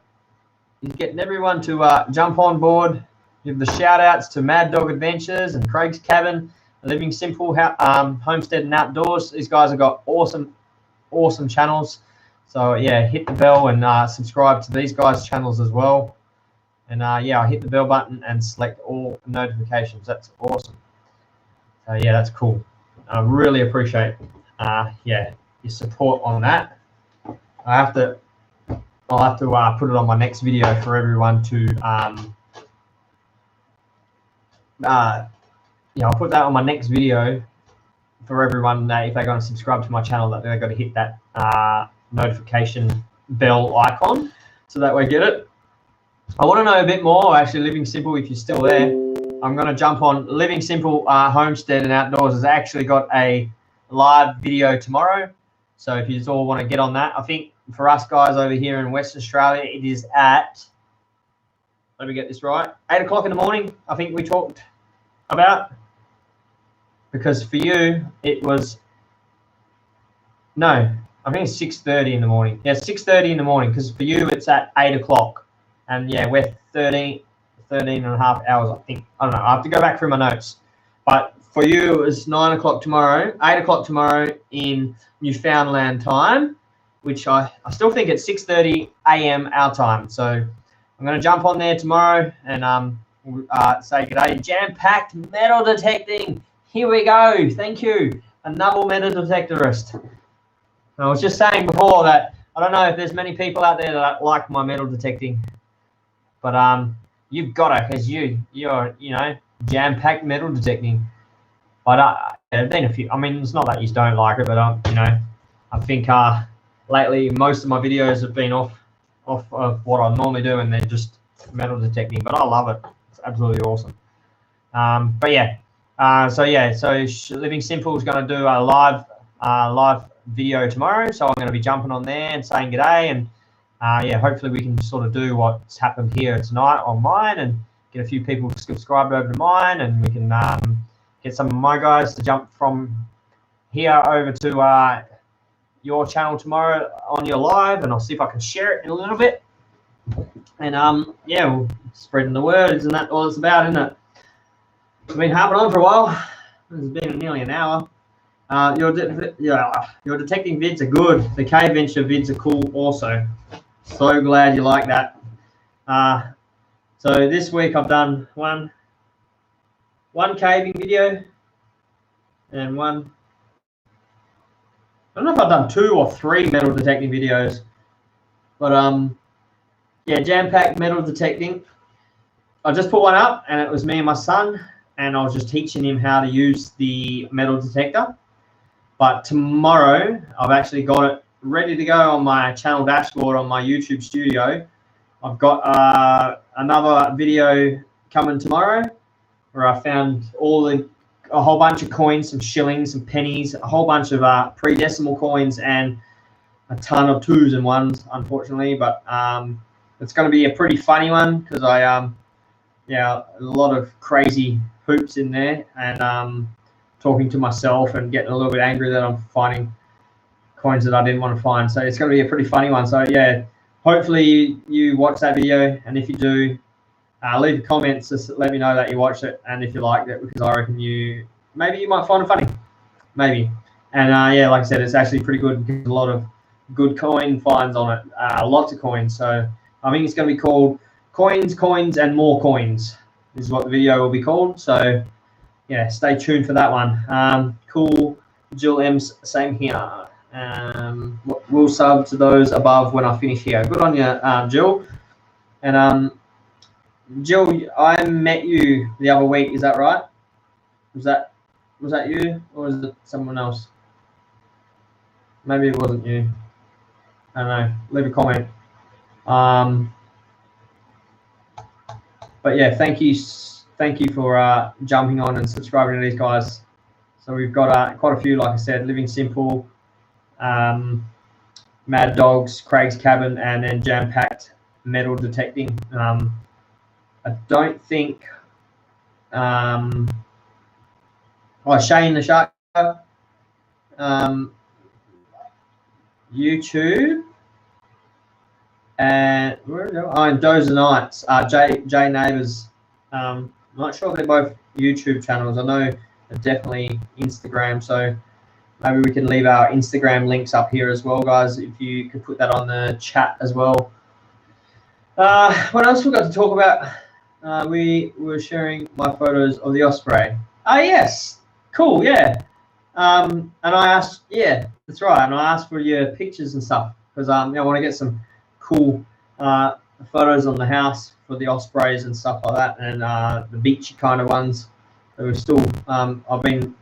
Speaker 1: He's getting everyone to jump on board. Give the shout outs to Mad Dog Adventures and Craig's Cabin, Living Simple, Homestead and Outdoors. These guys have got awesome channels. So yeah, hit the bell and subscribe to these guys' channels as well. And yeah, I hit the bell button and select all notifications. That's awesome. So yeah, that's cool. I really appreciate yeah, your support on that. I'll have to put it on my next video for everyone to yeah, I'll put that on my next video for everyone if they're going to subscribe to my channel, that they've got to hit that notification bell icon, so that way get it. I want to know a bit more, actually, Living Simple, if you're still there. I'm going to jump on Living Simple Homestead and Outdoors has actually got a live video tomorrow. So if you just all want to get on that, I think for us guys over here in Western Australia, it is at, let me get this right, 8 o'clock in the morning, I think we talked about. Because for you, it was, no, I think it's 6:30 in the morning. Yeah, 6:30 in the morning, because for you, it's at 8 o'clock. And yeah, we're 13 and a half hours, I think. I don't know. I have to go back through my notes. But for you, it's 9 o'clock tomorrow, 8 o'clock tomorrow in Newfoundland time, which I still think it's 6:30 a.m. our time. So I'm going to jump on there tomorrow and say good day. Jam-packed metal detecting. Here we go. Thank you. Another metal detectorist. I was just saying before that I don't know if there's many people out there that like my metal detecting. But you've got to, because you're jam-packed metal detecting. But there've been a few. I mean, it's not that you don't like it, but I think lately most of my videos have been off of what I normally do, and they're just metal detecting. But I love it. It's absolutely awesome. But yeah. So Living Simple is going to do a live video tomorrow. So I'm going to be jumping on there and saying g'day and. Hopefully we can sort of do what's happened here tonight on mine and get a few people subscribed over to mine, and we can get some of my guys to jump from here over to your channel tomorrow on your live, and I'll see if I can share it in a little bit. And we're spreading the word. Isn't that all it's about, isn't it? It's been happening on for a while. It's been nearly an hour. Your detecting vids are good. The cave venture vids are cool also. So glad you like that. So this week I've done one caving video and one. I don't know if I've done 2 or 3 metal detecting videos, but jam-packed metal detecting. I just put one up, and it was me and my son, and I was just teaching him how to use the metal detector. But tomorrow I've actually got it ready to go on my channel dashboard on my YouTube studio. I've got another video coming tomorrow where I found a whole bunch of coins, some shillings, some pennies, a whole bunch of pre-decimal coins, and a ton of 2s and 1s, unfortunately. But it's going to be a pretty funny one because a lot of crazy hoops in there, and talking to myself and getting a little bit angry that I'm finding coins that I didn't want to find. So it's going to be a pretty funny one. So yeah, hopefully you watch that video, and if you do, leave a comment, just let me know that you watched it and if you liked it, because I reckon maybe you might find it funny, maybe. And like I said, it's actually pretty good because a lot of good coin finds on it, lots of coins. So I think it's going to be called Coins, and More Coins. This is what the video will be called. So yeah, stay tuned for that one. Cool. Jill M's, same here. We'll sub to those above when I finish here. Good on you, Jill. And Jill, I met you the other week. Is that right? Was that you, or was it someone else? Maybe it wasn't you. I don't know. Leave a comment. But yeah, thank you for jumping on and subscribing to these guys. So we've got quite a few, like I said, Living Simple, Mad Dogs, Craig's Cabin, and then Jam-Packed Metal Detecting. I don't think Shane the Shark, YouTube, and and Dozer Nights, Jay Neighbours. I'm not sure if they're both YouTube channels. I know they're definitely Instagram, so maybe we can leave our Instagram links up here as well, guys, if you could put that on the chat as well. What else we got to talk about? We were sharing my photos of the osprey. Oh, yes. Cool, yeah. And I asked, yeah, that's right. And I asked for your pictures and stuff because I want to get some cool photos on the house for the ospreys and stuff like that, and the beachy kind of ones. So we're still, I've been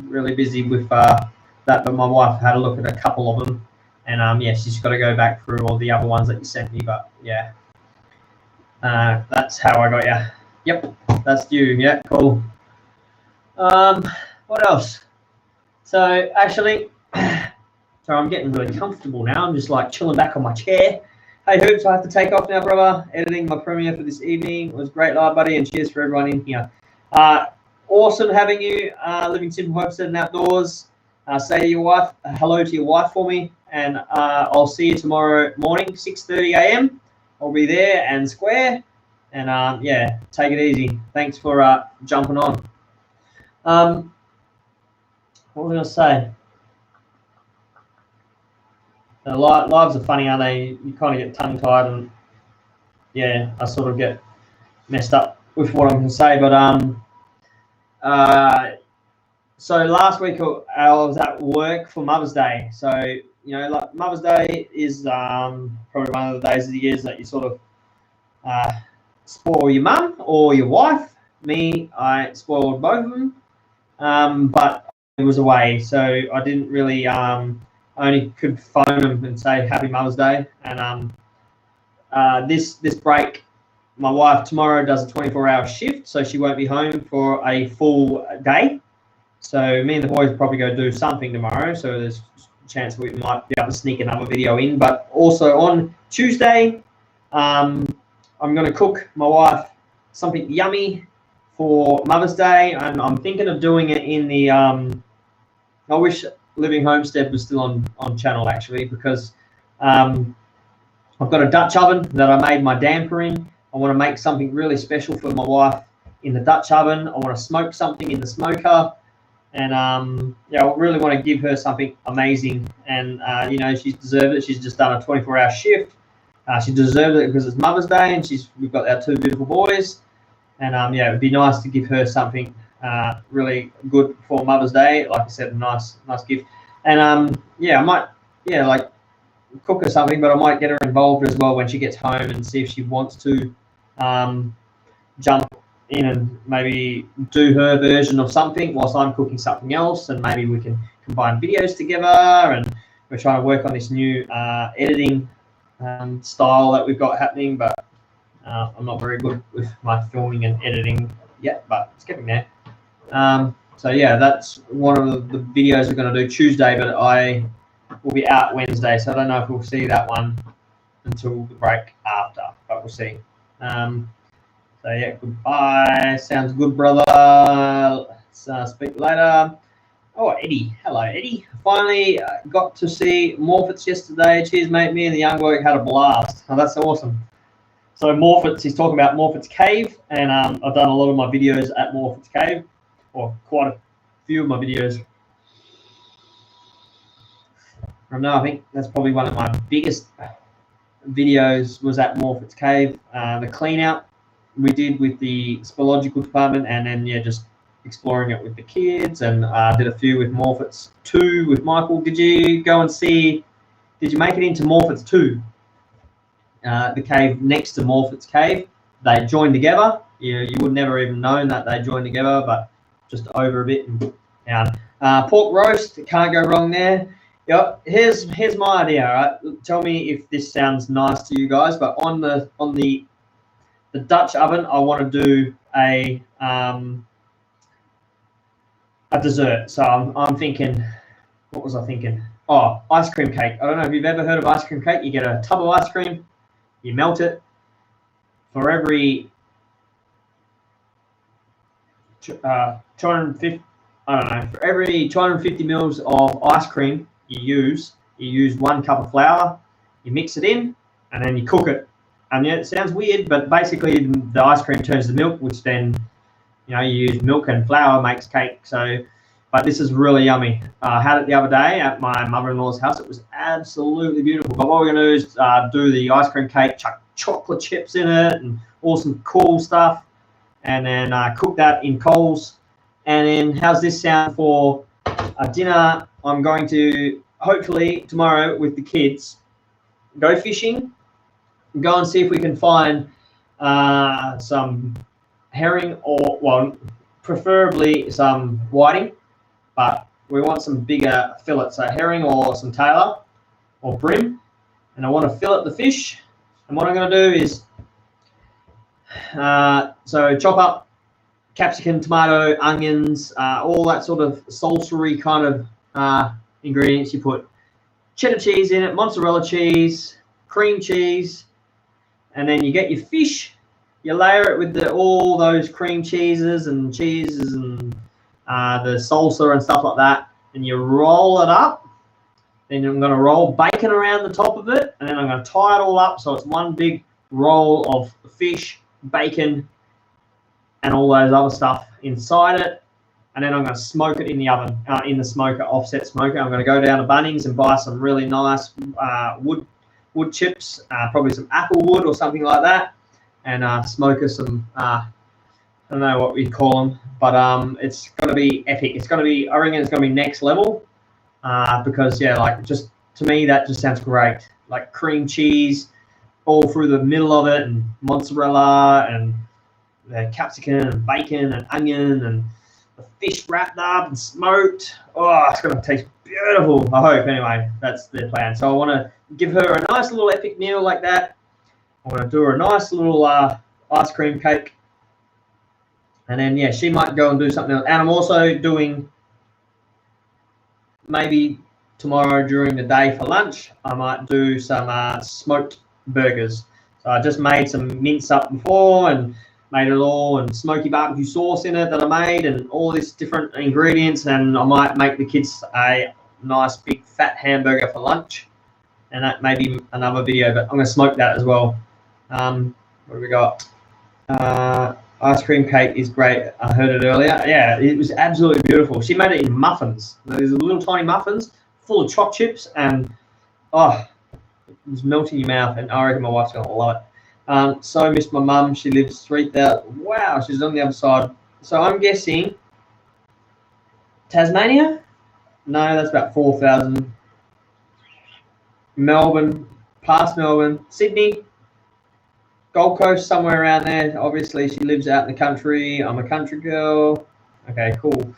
Speaker 1: really busy with that, but my wife had a look at a couple of them, and she's got to go back through all the other ones that you sent me. But yeah, That's how I got you. Yep, that's you. Yeah, cool. What else? So actually, so I'm getting really comfortable now. I'm just like chilling back on my chair. Hey Hoops, I have to take off now, brother. Editing my premiere for this evening. It was great live, buddy, and cheers for everyone in here. Awesome having you. Living simple, homestead and outdoors. Say to your wife, hello to your wife for me, and I'll see you tomorrow morning, 6:30 a.m. I'll be there and square, and yeah, take it easy. Thanks for jumping on. What was I going to say? Lives are funny, aren't they? You kind of get tongue-tied, and yeah, I sort of get messed up with what I'm going to say. But so last week I was at work for Mother's Day. So you know, like Mother's Day is probably one of the days of the year that you sort of spoil your mum or your wife. Me, I spoiled both of them, but I was away, so I didn't really. I only could phone them and say Happy Mother's Day. And this break, my wife tomorrow does a 24-hour shift, so she won't be home for a full day. So me and the boys will probably go do something tomorrow. So there's a chance we might be able to sneak another video in. But also on Tuesday, I'm going to cook my wife something yummy for Mother's Day, and I'm thinking of doing it in the. I wish Living Homestead was still on channel actually, because I've got a Dutch oven that I made my damper in. I want to make something really special for my wife in the Dutch oven. I want to smoke something in the smoker, and yeah, I really want to give her something amazing. And you know, she's deserved it. She's just done a 24-hour shift. She deserved it because it's Mother's Day, and we've got our two beautiful boys. And yeah, it'd be nice to give her something really good for Mother's Day. Like I said, a nice gift. And yeah, I might like cook her something, but I might get her involved as well when she gets home and see if she wants to jump in and maybe do her version of something whilst I'm cooking something else, and maybe we can combine videos together. And we're trying to work on this new editing style that we've got happening, but I'm not very good with my filming and editing yet, but it's getting there. So yeah, that's one of the videos we're going to do Tuesday, but I will be out Wednesday, so I don't know if we'll see that one until the break after, but we'll see. So yeah, goodbye. Sounds good, brother. Let's speak later. Oh, Eddie. Hello, Eddie. Finally got to see Morphets yesterday. Cheers, mate. Me and the young bloke had a blast. Oh, that's awesome. So Morphets, he's talking about Morphets Cave, and I've done a lot of my videos at Morphets Cave, or quite a few of my videos. I know, I think that's probably one of my biggest videos was at Morphets Cave. The clean out we did with the speleological department, and then yeah, just exploring it with the kids, and did a few with Morphets 2 with Michael. Did you go and see, did you make it into Morphets 2? The cave next to Morphets Cave, they joined together. You would never even known that they joined together, but just over a bit and down. Pork roast, can't go wrong there. Yep. Here's my idea. Right? Tell me if this sounds nice to you guys. But on the Dutch oven, I want to do a dessert. So I'm thinking, what was I thinking? Oh, ice cream cake. I don't know if you've ever heard of ice cream cake. You get a tub of ice cream. You melt it. For every 250, I don't know, for every 250 mils of ice cream you use 1 cup of flour. You mix it in, and then you cook it. And yeah, it sounds weird, but basically the ice cream turns to milk, which then, you know, you use milk and flour makes cake. So, but this is really yummy. I had it the other day at my mother-in-law's house. It was absolutely beautiful. But what we're going to do is do the ice cream cake, chuck chocolate chips in it, and all some cool stuff, and then cook that in coals. And then how's this sound for a dinner? I'm going to, hopefully tomorrow with the kids, go fishing, go and see if we can find some herring, or, well, preferably some whiting, but we want some bigger fillets, so herring or some tailor or brim. And I want to fillet the fish. And what I'm going to do is So chop up capsicum, tomato, onions, all that sort of salsa-y kind of ingredients. You put cheddar cheese in it, mozzarella cheese, cream cheese, and then you get your fish. You layer it with all those cream cheeses and the salsa and stuff like that, and you roll it up. Then I'm going to roll bacon around the top of it, and then I'm going to tie it all up so it's one big roll of fish, bacon, and all those other stuff inside it. And then I'm going to smoke it in the oven, in the smoker, offset smoker. I'm going to go down to Bunnings and buy some really nice wood chips, probably some apple wood or something like that, and smoker some, I don't know what we call them, but it's going to be epic. It's going to be, I reckon it's going to be next level, because yeah, like, just to me that just sounds great. Like cream cheese all through the middle of it, and mozzarella and the capsicum and bacon and onion and the fish wrapped up and smoked. Oh, it's going to taste beautiful, I hope. Anyway, that's the plan. So I want to give her a nice little epic meal like that. I want to do her a nice little ice cream cake. And then, yeah, she might go and do something else. And I'm also doing, maybe tomorrow during the day for lunch, I might do some smoked burgers. So I just made some mince up before and made it all, and smoky barbecue sauce in it that I made, and all these different ingredients. And I might make the kids a nice big fat hamburger for lunch, and that may be another video, but I'm going to smoke that as well. What do we got? Ice cream cake is great. I heard it earlier. Yeah, it was absolutely beautiful. She made it in muffins. These little tiny muffins full of choc chips, and oh, it was melting in your mouth, and I reckon my wife's going to love it. So missed my mum. She lives 3,000. Wow, she's on the other side. So I'm guessing Tasmania? No, that's about 4,000. Melbourne, past Melbourne, Sydney, Gold Coast, somewhere around there. Obviously, she lives out in the country. I'm a country girl. Okay, cool.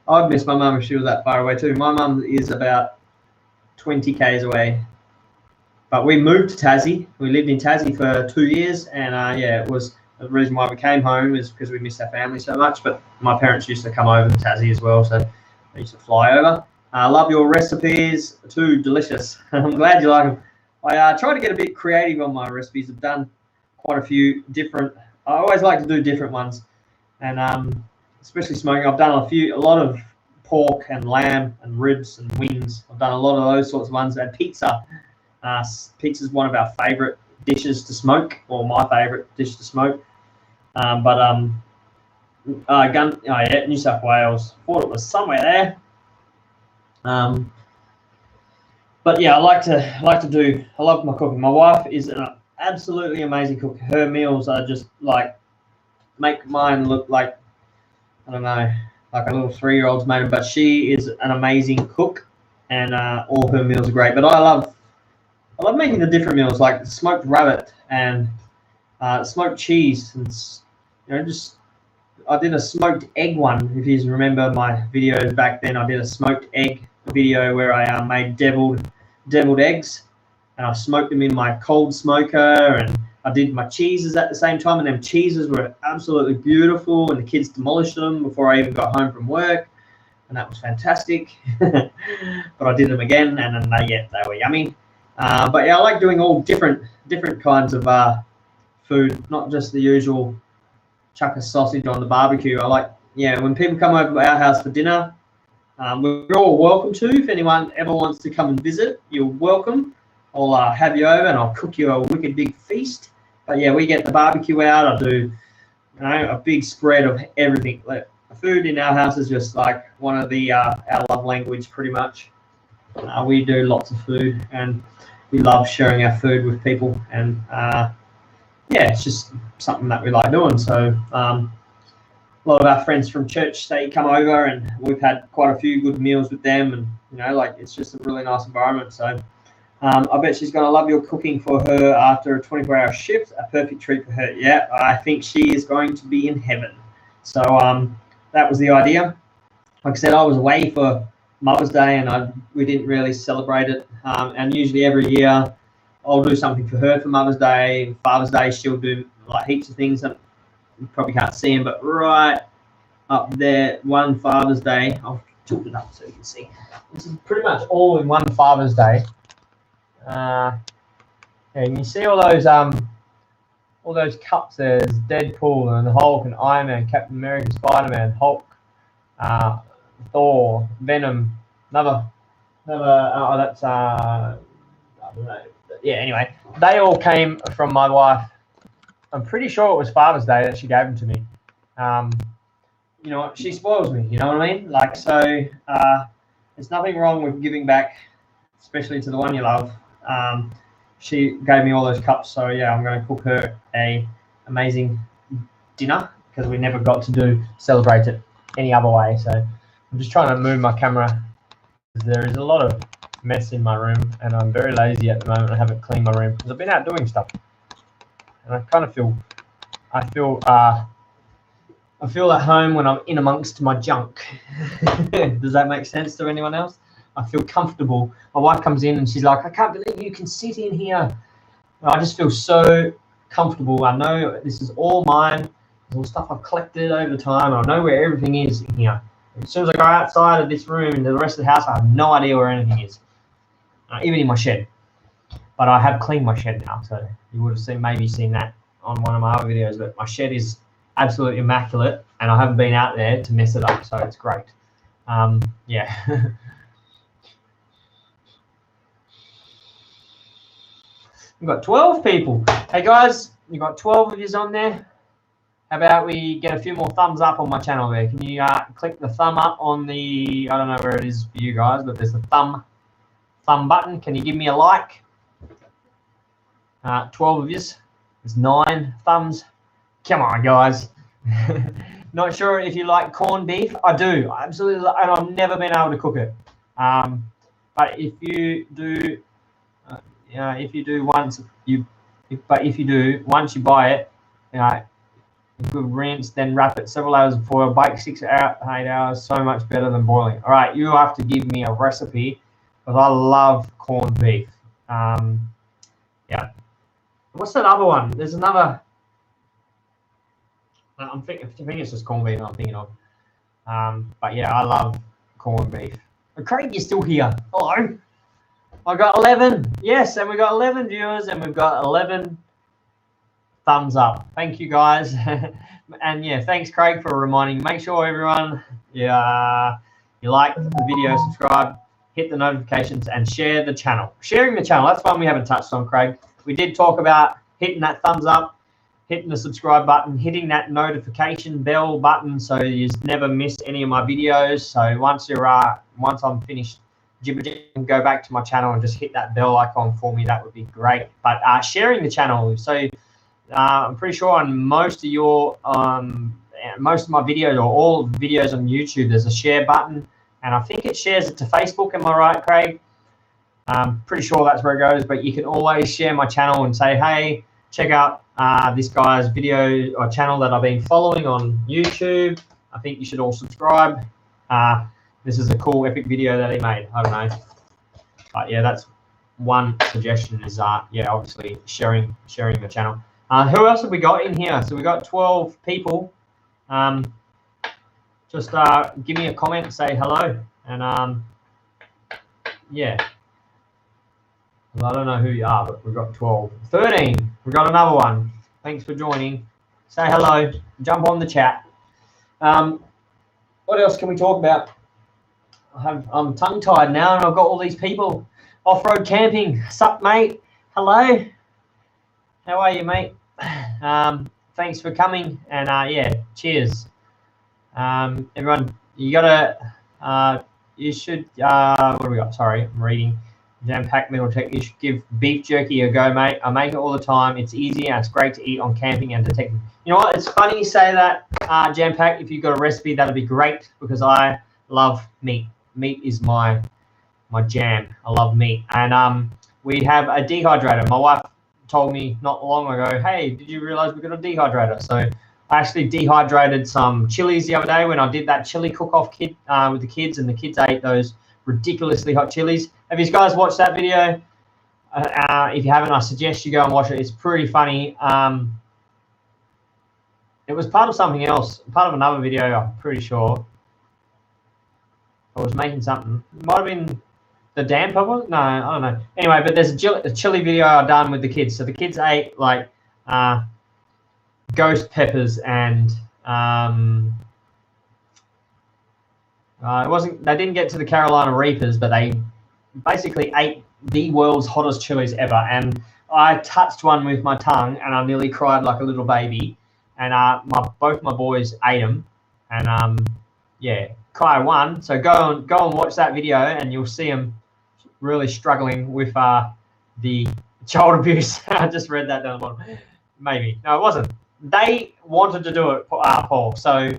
Speaker 1: I'd miss my mum if she was that far away too. My mum is about 20 k's away. But we moved to Tassie. We lived in Tassie for 2 years, and yeah, it was the reason why we came home is because we missed our family so much. But my parents used to come over to Tassie as well, so they used to fly over. I love your recipes, too delicious. I'm glad you like them. I try to get a bit creative on my recipes. I've done quite a few different. I always like to do different ones, and especially smoking. I've done a lot of pork and lamb and ribs and wings. I've done a lot of those sorts of ones, and pizza. Pizza is one of our favourite dishes to smoke, or my favourite dish to smoke. New South Wales. Thought it was somewhere there. But yeah, I love my cooking. My wife is an absolutely amazing cook. Her meals are just like, make mine look like, I don't know, like a little 3-year-old's made them. But she is an amazing cook, and all her meals are great. But I love making the different meals, like smoked rabbit and smoked cheese, and I did a smoked egg one. If you remember my videos back then, I did a smoked egg video where I made deviled eggs, and I smoked them in my cold smoker, and I did my cheeses at the same time, and them cheeses were absolutely beautiful, and the kids demolished them before I even got home from work, and that was fantastic. But I did them again, and then they were yummy. But yeah, I like doing all different kinds of food, not just the usual chuck a sausage on the barbecue. I like, yeah, when people come over to our house for dinner, we're all welcome to. If anyone ever wants to come and visit, you're welcome. I'll have you over, and I'll cook you a wicked big feast. But yeah, we get the barbecue out. I do, a big spread of everything. The food in our house is just like one of the our love language, pretty much. We do lots of food, and we love sharing our food with people, and yeah, it's just something that we like doing. So a lot of our friends from church, they come over, and we've had quite a few good meals with them, and like, it's just a really nice environment. So I bet she's going to love your cooking for her after a 24-hour shift. A perfect treat for her. Yeah, I think she is going to be in heaven. So that was the idea. Like I said, I was away for Mother's Day, and we didn't really celebrate it. And usually every year I'll do something for her for Mother's Day. Father's Day she'll do like heaps of things that you probably can't see them, but right up there, one Father's Day. I'll tilt it up so you can see. This is pretty much all in one Father's Day. And you see all those cups there. There's Deadpool and Hulk and Iron Man, Captain America, Spider-Man, Hulk, Thor, Venom, another. Oh, that's I don't know. Yeah. Anyway, they all came from my wife. I'm pretty sure it was Father's Day that she gave them to me. You know, she spoils me. You know what I mean? Like, so there's nothing wrong with giving back, especially to the one you love. She gave me all those cups, so yeah, I'm going to cook her a amazing dinner because we never got to celebrate it any other way. So I'm just trying to move my camera. There is a lot of mess in my room, and I'm very lazy at the moment. I haven't cleaned my room because I've been out doing stuff, and I kind of feel at home when I'm in amongst my junk. Does that make sense to anyone else? I feel comfortable. My wife comes in and she's like, I can't believe you can sit in here. And I just feel so comfortable. I know this is all mine. It's all stuff I've collected over time. I know where everything is in here. As soon as I go outside of this room into the rest of the house, I have no idea where anything is. Even in my shed. But I have cleaned my shed now, so you would have maybe seen that on one of my other videos. But my shed is absolutely immaculate, and I haven't been out there to mess it up, so it's great. Yeah. We've got 12 people. Hey guys, you've got 12 of yous on there. How about we get a few more thumbs up on my channel there? Can you click the thumb up on the, I don't know where it is for you guys, but there's the thumb button. Can you give me a like? 12 of yous. There's 9 thumbs. Come on, guys. Not sure if you like corned beef. I do. I absolutely, and I've never been able to cook it. But if you do, once you buy it, good rinse, then wrap it several hours in foil, bake 6 to 8 hours. So much better than boiling. All right, you have to give me a recipe because I love corned beef. Yeah. What's that other one? There's another. I think it's just corned beef I'm thinking of. But yeah, I love corned beef. Craig, you're still here. Hello. I got 11. Yes, and we got 11 viewers, and we've got 11 thumbs up. Thank you, guys. And yeah, thanks, Craig, for reminding. Make sure everyone, you like the video, subscribe, hit the notifications, and share the channel. Sharing the channel, that's one we haven't touched on, Craig. We did talk about hitting that thumbs up, hitting the subscribe button, hitting that notification bell button so you never miss any of my videos. So once I'm finished gibbering, go back to my channel and just hit that bell icon for me. That would be great. But sharing the channel. So I'm pretty sure on most of my videos, or all videos on YouTube, there's a share button, and I think it shares it to Facebook. Am I right, Craig? I'm pretty sure that's where it goes. But you can always share my channel and say, hey, check out this guy's video or channel that I've been following on YouTube. I think you should all subscribe. This is a cool, epic video that he made. I don't know. But yeah, that's one suggestion is, yeah, obviously sharing the channel. Who else have we got in here? So we got 12 people. Just give me a comment, say hello. And yeah. Well, I don't know who you are, but we've got 12. 13. We've got another one. Thanks for joining. Say hello. Jump on the chat. What else can we talk about? I'm tongue-tied now, and I've got all these people. Off-road camping. Sup, mate? Hello. How are you, mate? Thanks for coming. And, yeah, cheers. Everyone, you got to, you should, what do we got? Sorry, I'm reading. Jam-packed metal tech. You should give beef jerky a go, mate. I make it all the time. It's easy and it's great to eat on camping and detecting. You know what? It's funny you say that, Jam-packed. If you've got a recipe, that'd be great because I love meat. Meat is my jam. I love meat. And we have a dehydrator. My wife told me not long ago, hey, did you realize we got a dehydrator? So I actually dehydrated some chilies the other day when I did that chili cook-off kit with the kids, and the kids ate those ridiculously hot chilies. Have you guys watched that video? If you haven't, I suggest you go and watch it. It's pretty funny. It was part of something else, part of another video, I'm pretty sure. I was making something. It might have been the damper one? No, I don't know. Anyway, but there's a chili video I've done with the kids. So the kids ate like ghost peppers and they didn't get to the Carolina Reapers, but they basically ate the world's hottest chilies ever. And I touched one with my tongue and I nearly cried like a little baby. And both my boys ate them. And yeah, Kai won. So go and watch that video and you'll see him really struggling with the child abuse. I just read that down the bottom. Maybe. No, it wasn't. They wanted to do it, Paul. So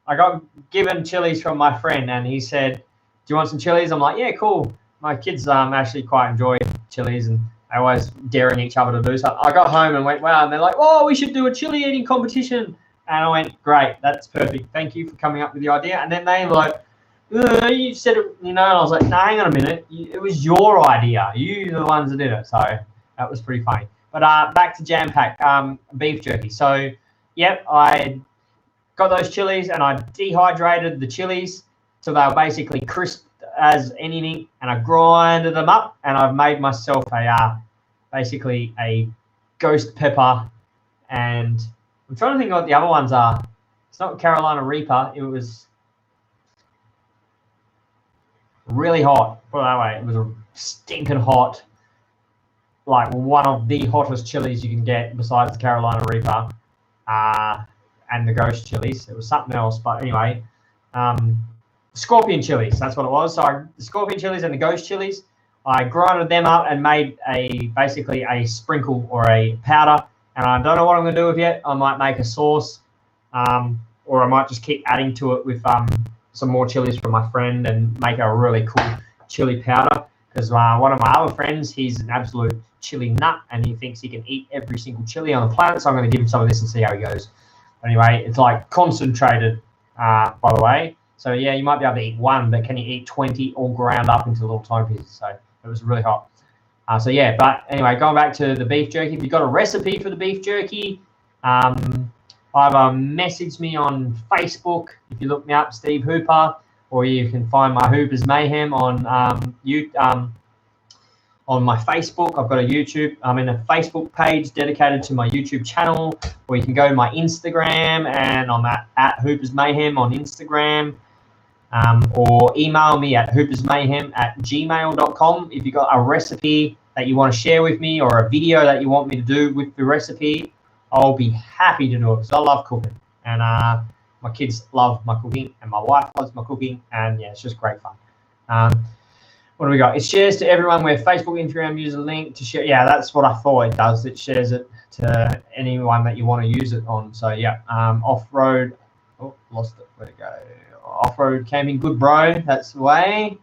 Speaker 1: I got given chilies from my friend and he said, do you want some chilies? I'm like, yeah, cool. My kids actually quite enjoy chilies and they always daring each other to do something. I got home and went, wow. And they're like, oh, we should do a chili eating competition. And I went, great, that's perfect. Thank you for coming up with the idea. And then they were like, you said it, you know, and I was like, no, hang on a minute. It was your idea. You're the ones that did it. So that was pretty funny. But back to Jam Pack, beef jerky. So, yep, I got those chilies and I dehydrated the chilies so they were basically crisp as anything. And I grinded them up and I've made myself basically a ghost pepper. And I'm trying to think what the other ones are. It's not Carolina Reaper. It was really hot. Put it that way. It was a stinking hot, like one of the hottest chilies you can get besides the Carolina Reaper and the ghost chilies. It was something else, but anyway, scorpion chilies. That's what it was. So the scorpion chilies and the ghost chilies, I grinded them up and made basically a sprinkle or a powder. And I don't know what I'm going to do with it yet. I might make a sauce, or I might just keep adding to it with some more chilies from my friend and make a really cool chili powder. Because one of my other friends, he's an absolute chili nut, and he thinks he can eat every single chili on the planet. So I'm going to give him some of this and see how he goes. Anyway, it's like concentrated, by the way. So yeah, you might be able to eat one, but can you eat 20 all ground up into little tiny pieces? So it was really hot. So yeah, but anyway, going back to the beef jerky. If you've got a recipe for the beef jerky, either message me on Facebook if you look me up, Steve Hooper, or you can find my Hooper's Mayhem on my Facebook. I've got a YouTube. I'm in a Facebook page dedicated to my YouTube channel, or you can go to my Instagram, and I'm at Hooper's Mayhem on Instagram. Or email me at hoopersmayhem@gmail.com if you've got a recipe that you want to share with me or a video that you want me to do with the recipe. I'll be happy to do it because I love cooking, and my kids love my cooking, and my wife loves my cooking, and yeah, it's just great fun. What do we got? It shares to everyone where Facebook, Instagram use a link to share. Yeah, that's what I thought it does. It shares it to anyone that you want to use it on. So yeah, off-road. Oh, lost it. Where'd it go? Off-road camping, good bro. That's the way.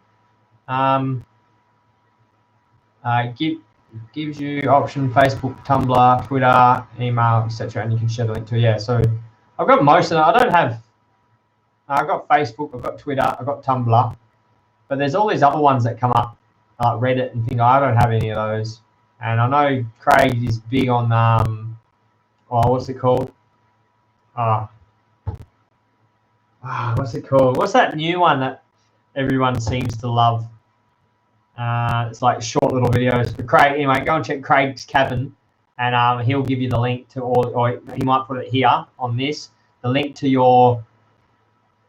Speaker 1: Gives you option Facebook, Tumblr, Twitter, email, etc., and you can share the link to. Yeah, so I've got most of it. I don't have. I've got Facebook, I've got Twitter, I've got Tumblr, but there's all these other ones that come up, like Reddit and things. I don't have any of those, and I know Craig is big on what's it called? What's it called? What's that new one that everyone seems to love? It's like short little videos. But Craig, anyway, go and check Craig's Cabin, and he'll give you the link to all, or he might put it here on this, the link to your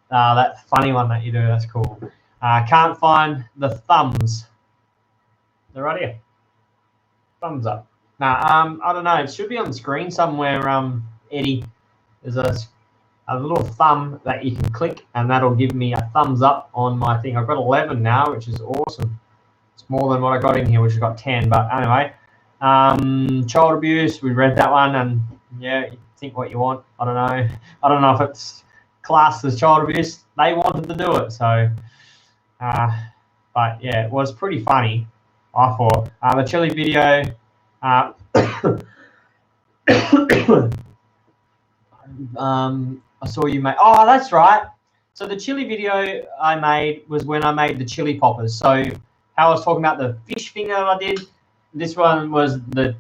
Speaker 1: that funny one that you do. That's cool. Can't find the thumbs. They're right here. Thumbs up. Now, I don't know. It should be on the screen somewhere. Eddie, there's a little thumb that you can click, and that'll give me a thumbs up on my thing. I've got 11 now, which is awesome. It's more than what I got in here, which has got 10. But anyway, child abuse, we read that one, and yeah, you think what you want. I don't know. I don't know if it's classed as child abuse. They wanted to do it, so. But yeah, it was pretty funny, I thought. The chili video. I saw you make. Oh, that's right. So the chili video I made was when I made the chili poppers. So how I was talking about the fish finger I did. This one was the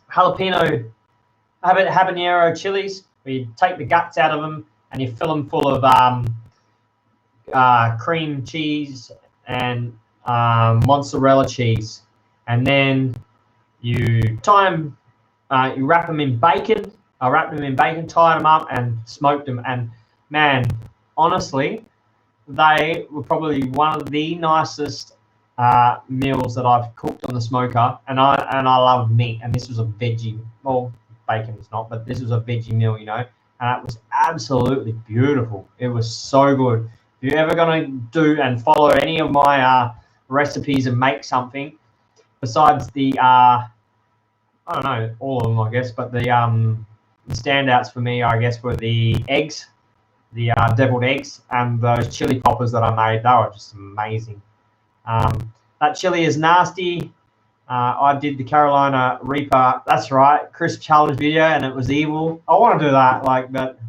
Speaker 1: jalapeno habanero chilies, where you take the guts out of them and you fill them full of cream cheese and mozzarella cheese, and then you you wrap them in bacon. I wrapped them in bacon, tied them up, and smoked them. And man, honestly, they were probably one of the nicest meals that I've cooked on the smoker. And I love meat, and this was a veggie. Well, bacon is not, but this was a veggie meal, you know. And it was absolutely beautiful. It was so good. If you're ever gonna do and follow any of my recipes and make something, besides the I don't know, all of them, I guess, but the standouts for me, I guess, were the eggs, the deviled eggs, and those chili poppers that I made. They were just amazing. That chili is nasty. I did the Carolina Reaper, that's right, crisp challenge video, and it was evil. I want to do that, like, but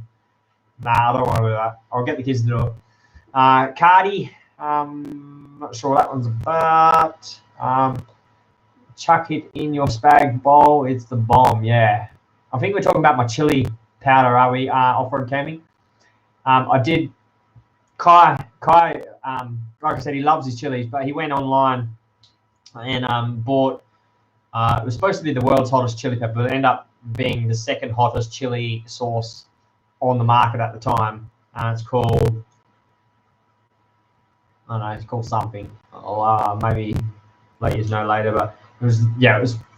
Speaker 1: nah, I don't want to do that. I'll get the kids to do it. Cardi, not sure what that one's about. Chuck it in your spag bowl. It's the bomb. Yeah, I think we're talking about my chili powder. Are we off-road camping? I did. Kai. Like I said, he loves his chilies, but he went online and bought. It was supposed to be the world's hottest chili pepper, but it ended up being the second hottest chili sauce on the market at the time. It's called. I don't know. It's called something. I'll maybe let you know later, but. It was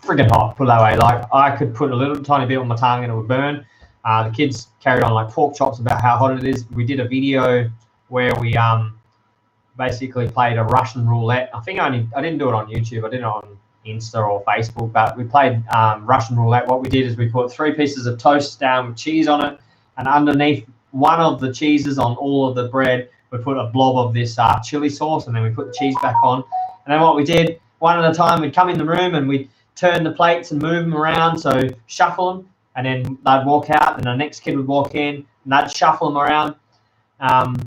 Speaker 1: freaking hot, put it that way. Like, I could put a little tiny bit on my tongue and it would burn. The kids carried on like pork chops about how hot it is. We did a video where we basically played a Russian roulette. I think I didn't do it on YouTube. I did it on Insta or Facebook, but we played Russian roulette. What we did is we put 3 pieces of toast down with cheese on it, and underneath one of the cheeses on all of the bread, we put a blob of this chili sauce, and then we put the cheese back on. And then what we did, one at a time, we'd come in the room and we'd turn the plates and move them around, so shuffle them, and then they'd walk out, and the next kid would walk in, and they'd shuffle them around, and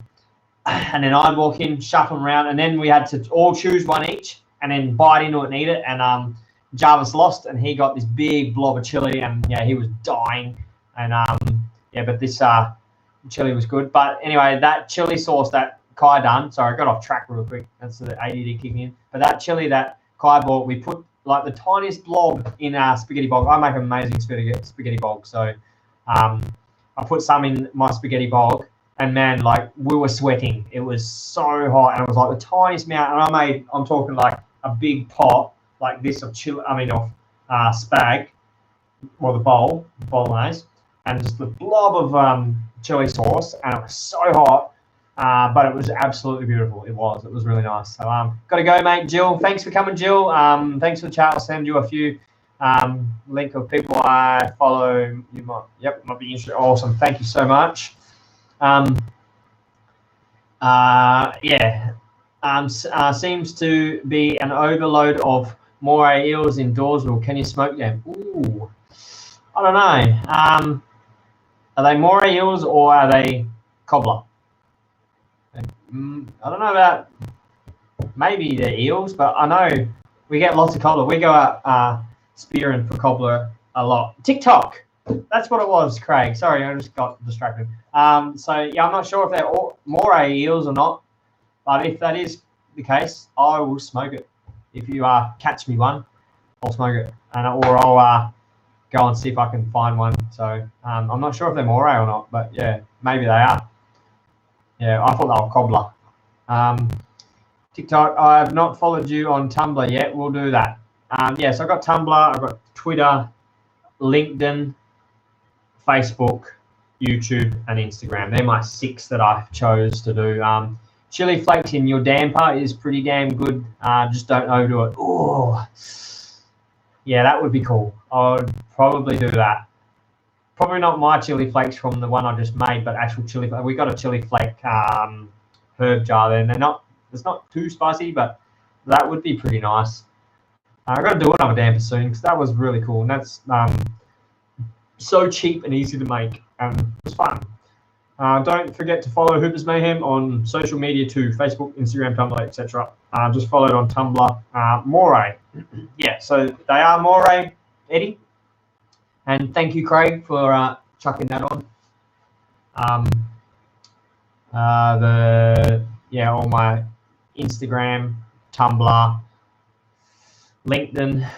Speaker 1: then I'd walk in, shuffle them around, and then we had to all choose one each, and then bite into it and eat it, and Jarvis lost, and he got this big blob of chili, and yeah, he was dying, and yeah, but this chili was good. But anyway, that chili sauce that Kai done, sorry, I got off track real quick, that's the ADD kicking in, but that chili that Kai bought, we put like the tiniest blob in our spaghetti bog. I make amazing spaghetti bog, so I put some in my spaghetti bog, and man, like, we were sweating. It was so hot, and it was like the tiniest amount. And I'm talking like a big pot like this of spag, or the bolognese, and just the blob of chili sauce, and it was so hot. But it was absolutely beautiful. It was really nice. So got to go, mate. Jill, thanks for coming, Jill. Thanks for the chat. I'll send you a few link of people I follow. You might be interested. Awesome. Thank you so much. Seems to be an overload of moray eels in Dawesville. Can you smoke them? Ooh, I don't know. Are they moray eels or are they cobbler? I don't know about maybe the eels, but I know we get lots of cobbler. We go out spearing for cobbler a lot. TikTok, that's what it was, Craig. Sorry, I just got distracted. So yeah, I'm not sure if they're all moray eels or not, but if that is the case, I will smoke it. If you catch me one, I'll smoke it, or I'll go and see if I can find one. So I'm not sure if they're moray or not, but yeah, maybe they are. Yeah, I thought they were cobbler. TikTok, I have not followed you on Tumblr yet. We'll do that. Yes, I've got Tumblr, I've got Twitter, LinkedIn, Facebook, YouTube, and Instagram. They're my 6 that I chose to do. Chili flakes in your damper is pretty damn good. Just don't overdo it. Oh, yeah, that would be cool. I would probably do that. Probably not my chili flakes from the one I just made, but actual chili flake. We got a chili flake herb jar there, and it's not too spicy, but that would be pretty nice. I've got to do another damper soon because that was really cool, and that's so cheap and easy to make, and it was fun. Don't forget to follow Hoopers Mayhem on social media too, Facebook, Instagram, Tumblr, etc. Just follow it on Tumblr. Moray. Yeah, so they are moray, Eddie. And thank you, Craig, for chucking that on. All my Instagram, Tumblr, LinkedIn,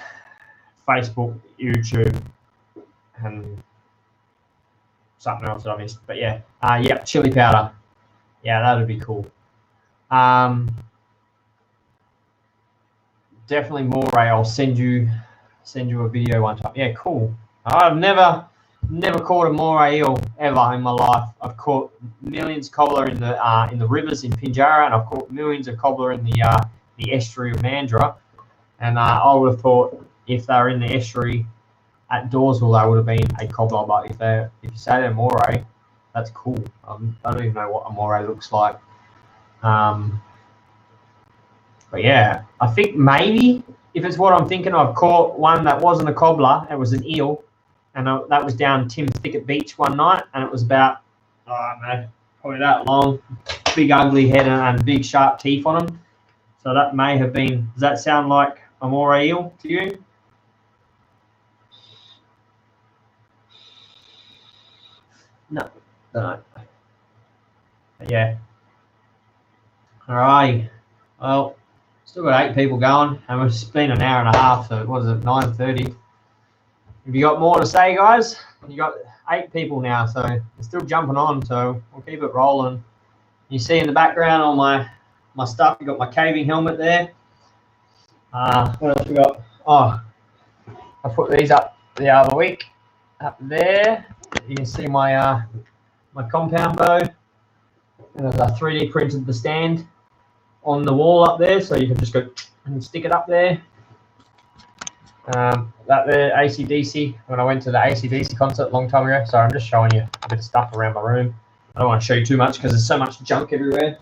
Speaker 1: Facebook, YouTube, and something else that I missed. But yeah, yep, chili powder. Yeah, that would be cool. Definitely moray. I'll send you a video one time. Yeah, cool. I've never caught a moray eel ever in my life. I've caught millions of cobbler in the rivers in Pinjarra, and I've caught millions of cobbler in the estuary of Mandurah. And I would have thought if they're in the estuary at Dawesville, they would have been a cobbler. But if you say they're moray, that's cool. I don't even know what a moray looks like. But yeah, I think maybe if it's what I'm thinking, I've caught one that wasn't a cobbler. It was an eel, and that was down Tim Thicket Beach one night, and it was about, probably that long, big ugly head and big sharp teeth on them. So that may have been. Does that sound like a moray eel to you? No, don't know. But yeah. Alrighty. Well, still got 8 people going, and it's been an hour and a half. So what is it? 9:30. Have you got more to say, guys? You got 8 people now, so you're still jumping on. So we'll keep it rolling. You see in the background all my stuff. You got my caving helmet there. What else we got? Oh, I put these up the other week. Up there, you can see my compound bow. And I 3D printed the stand on the wall up there, so you can just go and stick it up there. That there, AC/DC, when I went to the AC/DC concert a long time ago. Sorry, I'm just showing you a bit of stuff around my room. I don't want to show you too much because there's so much junk everywhere.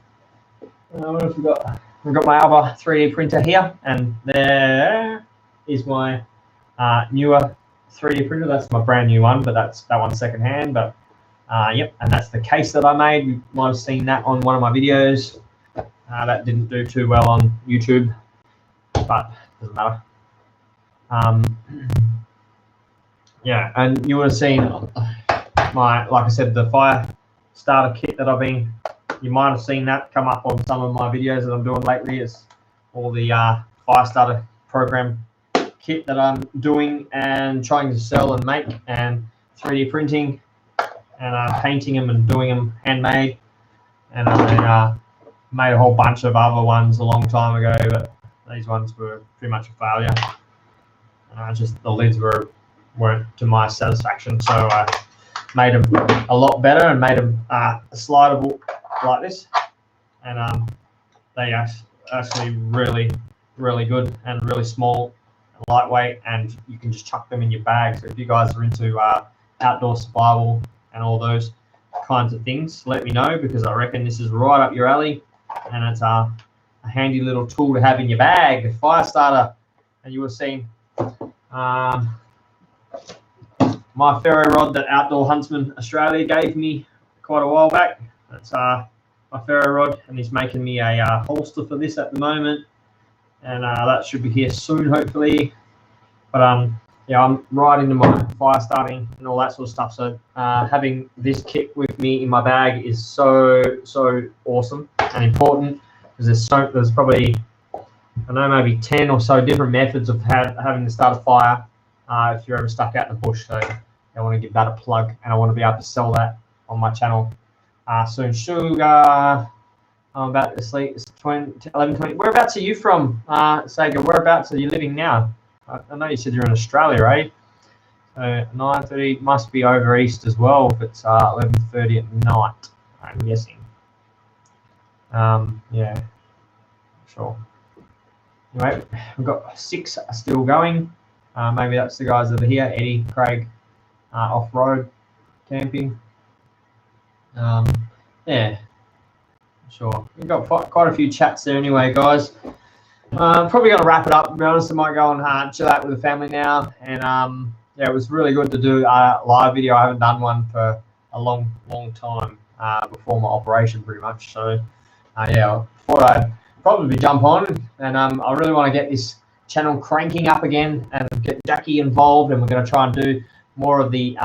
Speaker 1: What else we got? We've got my other 3D printer here, and there is my newer 3D printer. That's my brand new one, but that one's secondhand. But yep, and that's the case that I made. You might have seen that on one of my videos. That didn't do too well on YouTube, but doesn't matter. Yeah, and you would have seen like I said, the fire starter kit that you might have seen that come up on some of my videos that I'm doing lately. It's all the fire starter program kit that I'm doing and trying to sell and make, and 3D printing and painting them and doing them handmade. And I made a whole bunch of other ones a long time ago, but these ones were pretty much a failure. Just the lids weren't to my satisfaction, so I made them a lot better and made them slidable like this, and they actually really, really good and really small, and lightweight, and you can just chuck them in your bag. So if you guys are into outdoor survival and all those kinds of things, let me know, because I reckon this is right up your alley, and it's a handy little tool to have in your bag, a fire starter. And you will have seen my ferro rod that Outdoor Huntsman Australia gave me quite a while back. That's my ferro rod, and he's making me a holster for this at the moment, and that should be here soon, hopefully. But yeah, I'm right into my fire starting and all that sort of stuff. So having this kit with me in my bag is so awesome and important, because there's probably, I know, maybe 10 or so different methods of having to start a fire if you're ever stuck out in the bush. So I want to give that a plug, and I want to be able to sell that on my channel soon. Sugar, I'm about to sleep. It's 11:20. Whereabouts are you from, Sega? Whereabouts are you living now? I know you said you're in Australia, right? So 9:30 must be over east as well if it's 11:30 at night, I'm guessing. Yeah, sure. Anyway, we've got 6 still going. Maybe that's the guys over here, Eddie, Craig, off-road camping. Yeah, sure. We've got quite a few chats there anyway, guys. Probably going to wrap it up. To be honest, I might go and chill out with the family now. And yeah, it was really good to do a live video. I haven't done one for a long time before my operation, pretty much. So yeah, I thought I'd probably jump on, and I really want to get this channel cranking up again and get Jackie involved, and we're going to try and do more of the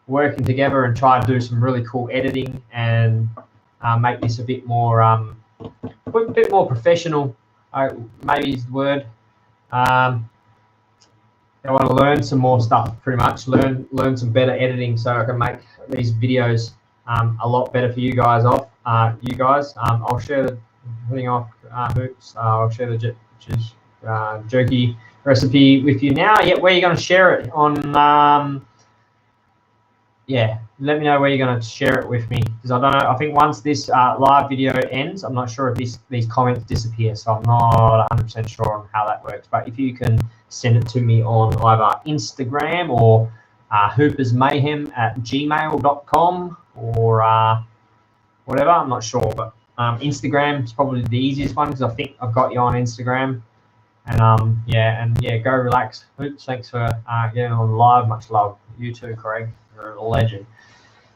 Speaker 1: working together and try to do some really cool editing and make this a bit more professional. Maybe is the word. I want to learn some more stuff, pretty much. Learn some better editing so I can make these videos a lot better for you guys. I'll share the thing off Hoops. I'll share the jerky recipe with you now. Yeah, where are you going to share it on? Yeah, let me know where you're going to share it with me, because I don't know. I think once this live video ends, I'm not sure if these comments disappear, so I'm not 100% sure on how that works. But if you can send it to me on either Instagram or hoopersmayhem@gmail.com or whatever, I'm not sure. But Instagram is probably the easiest one, because I think I've got you on Instagram. And yeah, go relax. Hoops, thanks for getting on live. Much love. You too, Craig. You're a legend.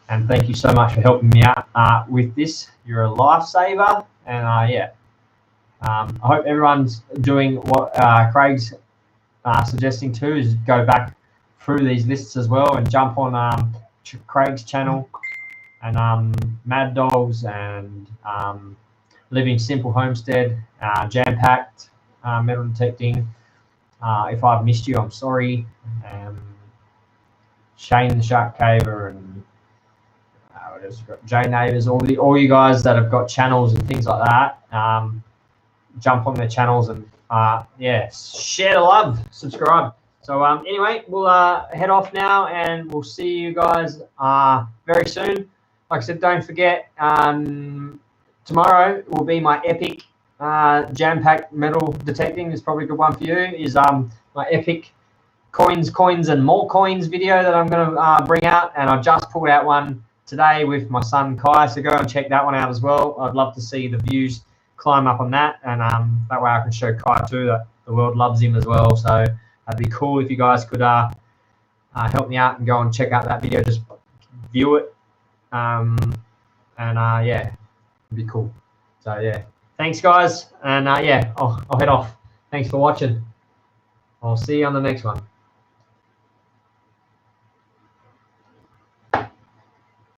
Speaker 1: And thank you so much for helping me out with this. You're a lifesaver. And I hope everyone's doing what Craig's suggesting too, is go back through these lists as well and jump on Craig's channel and Mad Dogs and Living Simple Homestead, Jam Packed, Metal Detecting. If I've missed you, I'm sorry. Shane the Shark Caver and what else? Jay Neighbors, all you guys that have got channels and things like that. Jump on their channels and share the love, subscribe. So anyway, we'll head off now, and we'll see you guys very soon. Like I said, don't forget, tomorrow will be my epic jam-packed metal detecting. It's probably a good one for you. Is my epic coins and more coins video that I'm going to bring out, and I just pulled out one today with my son Kai, so go and check that one out as well. I'd love to see the views climb up on that, and that way I can show Kai too that the world loves him as well. So that'd be cool if you guys could help me out and go and check out that video. Just view it, it'd be cool. So yeah, thanks guys, and I'll head off. Thanks for watching. I'll see you on the next one.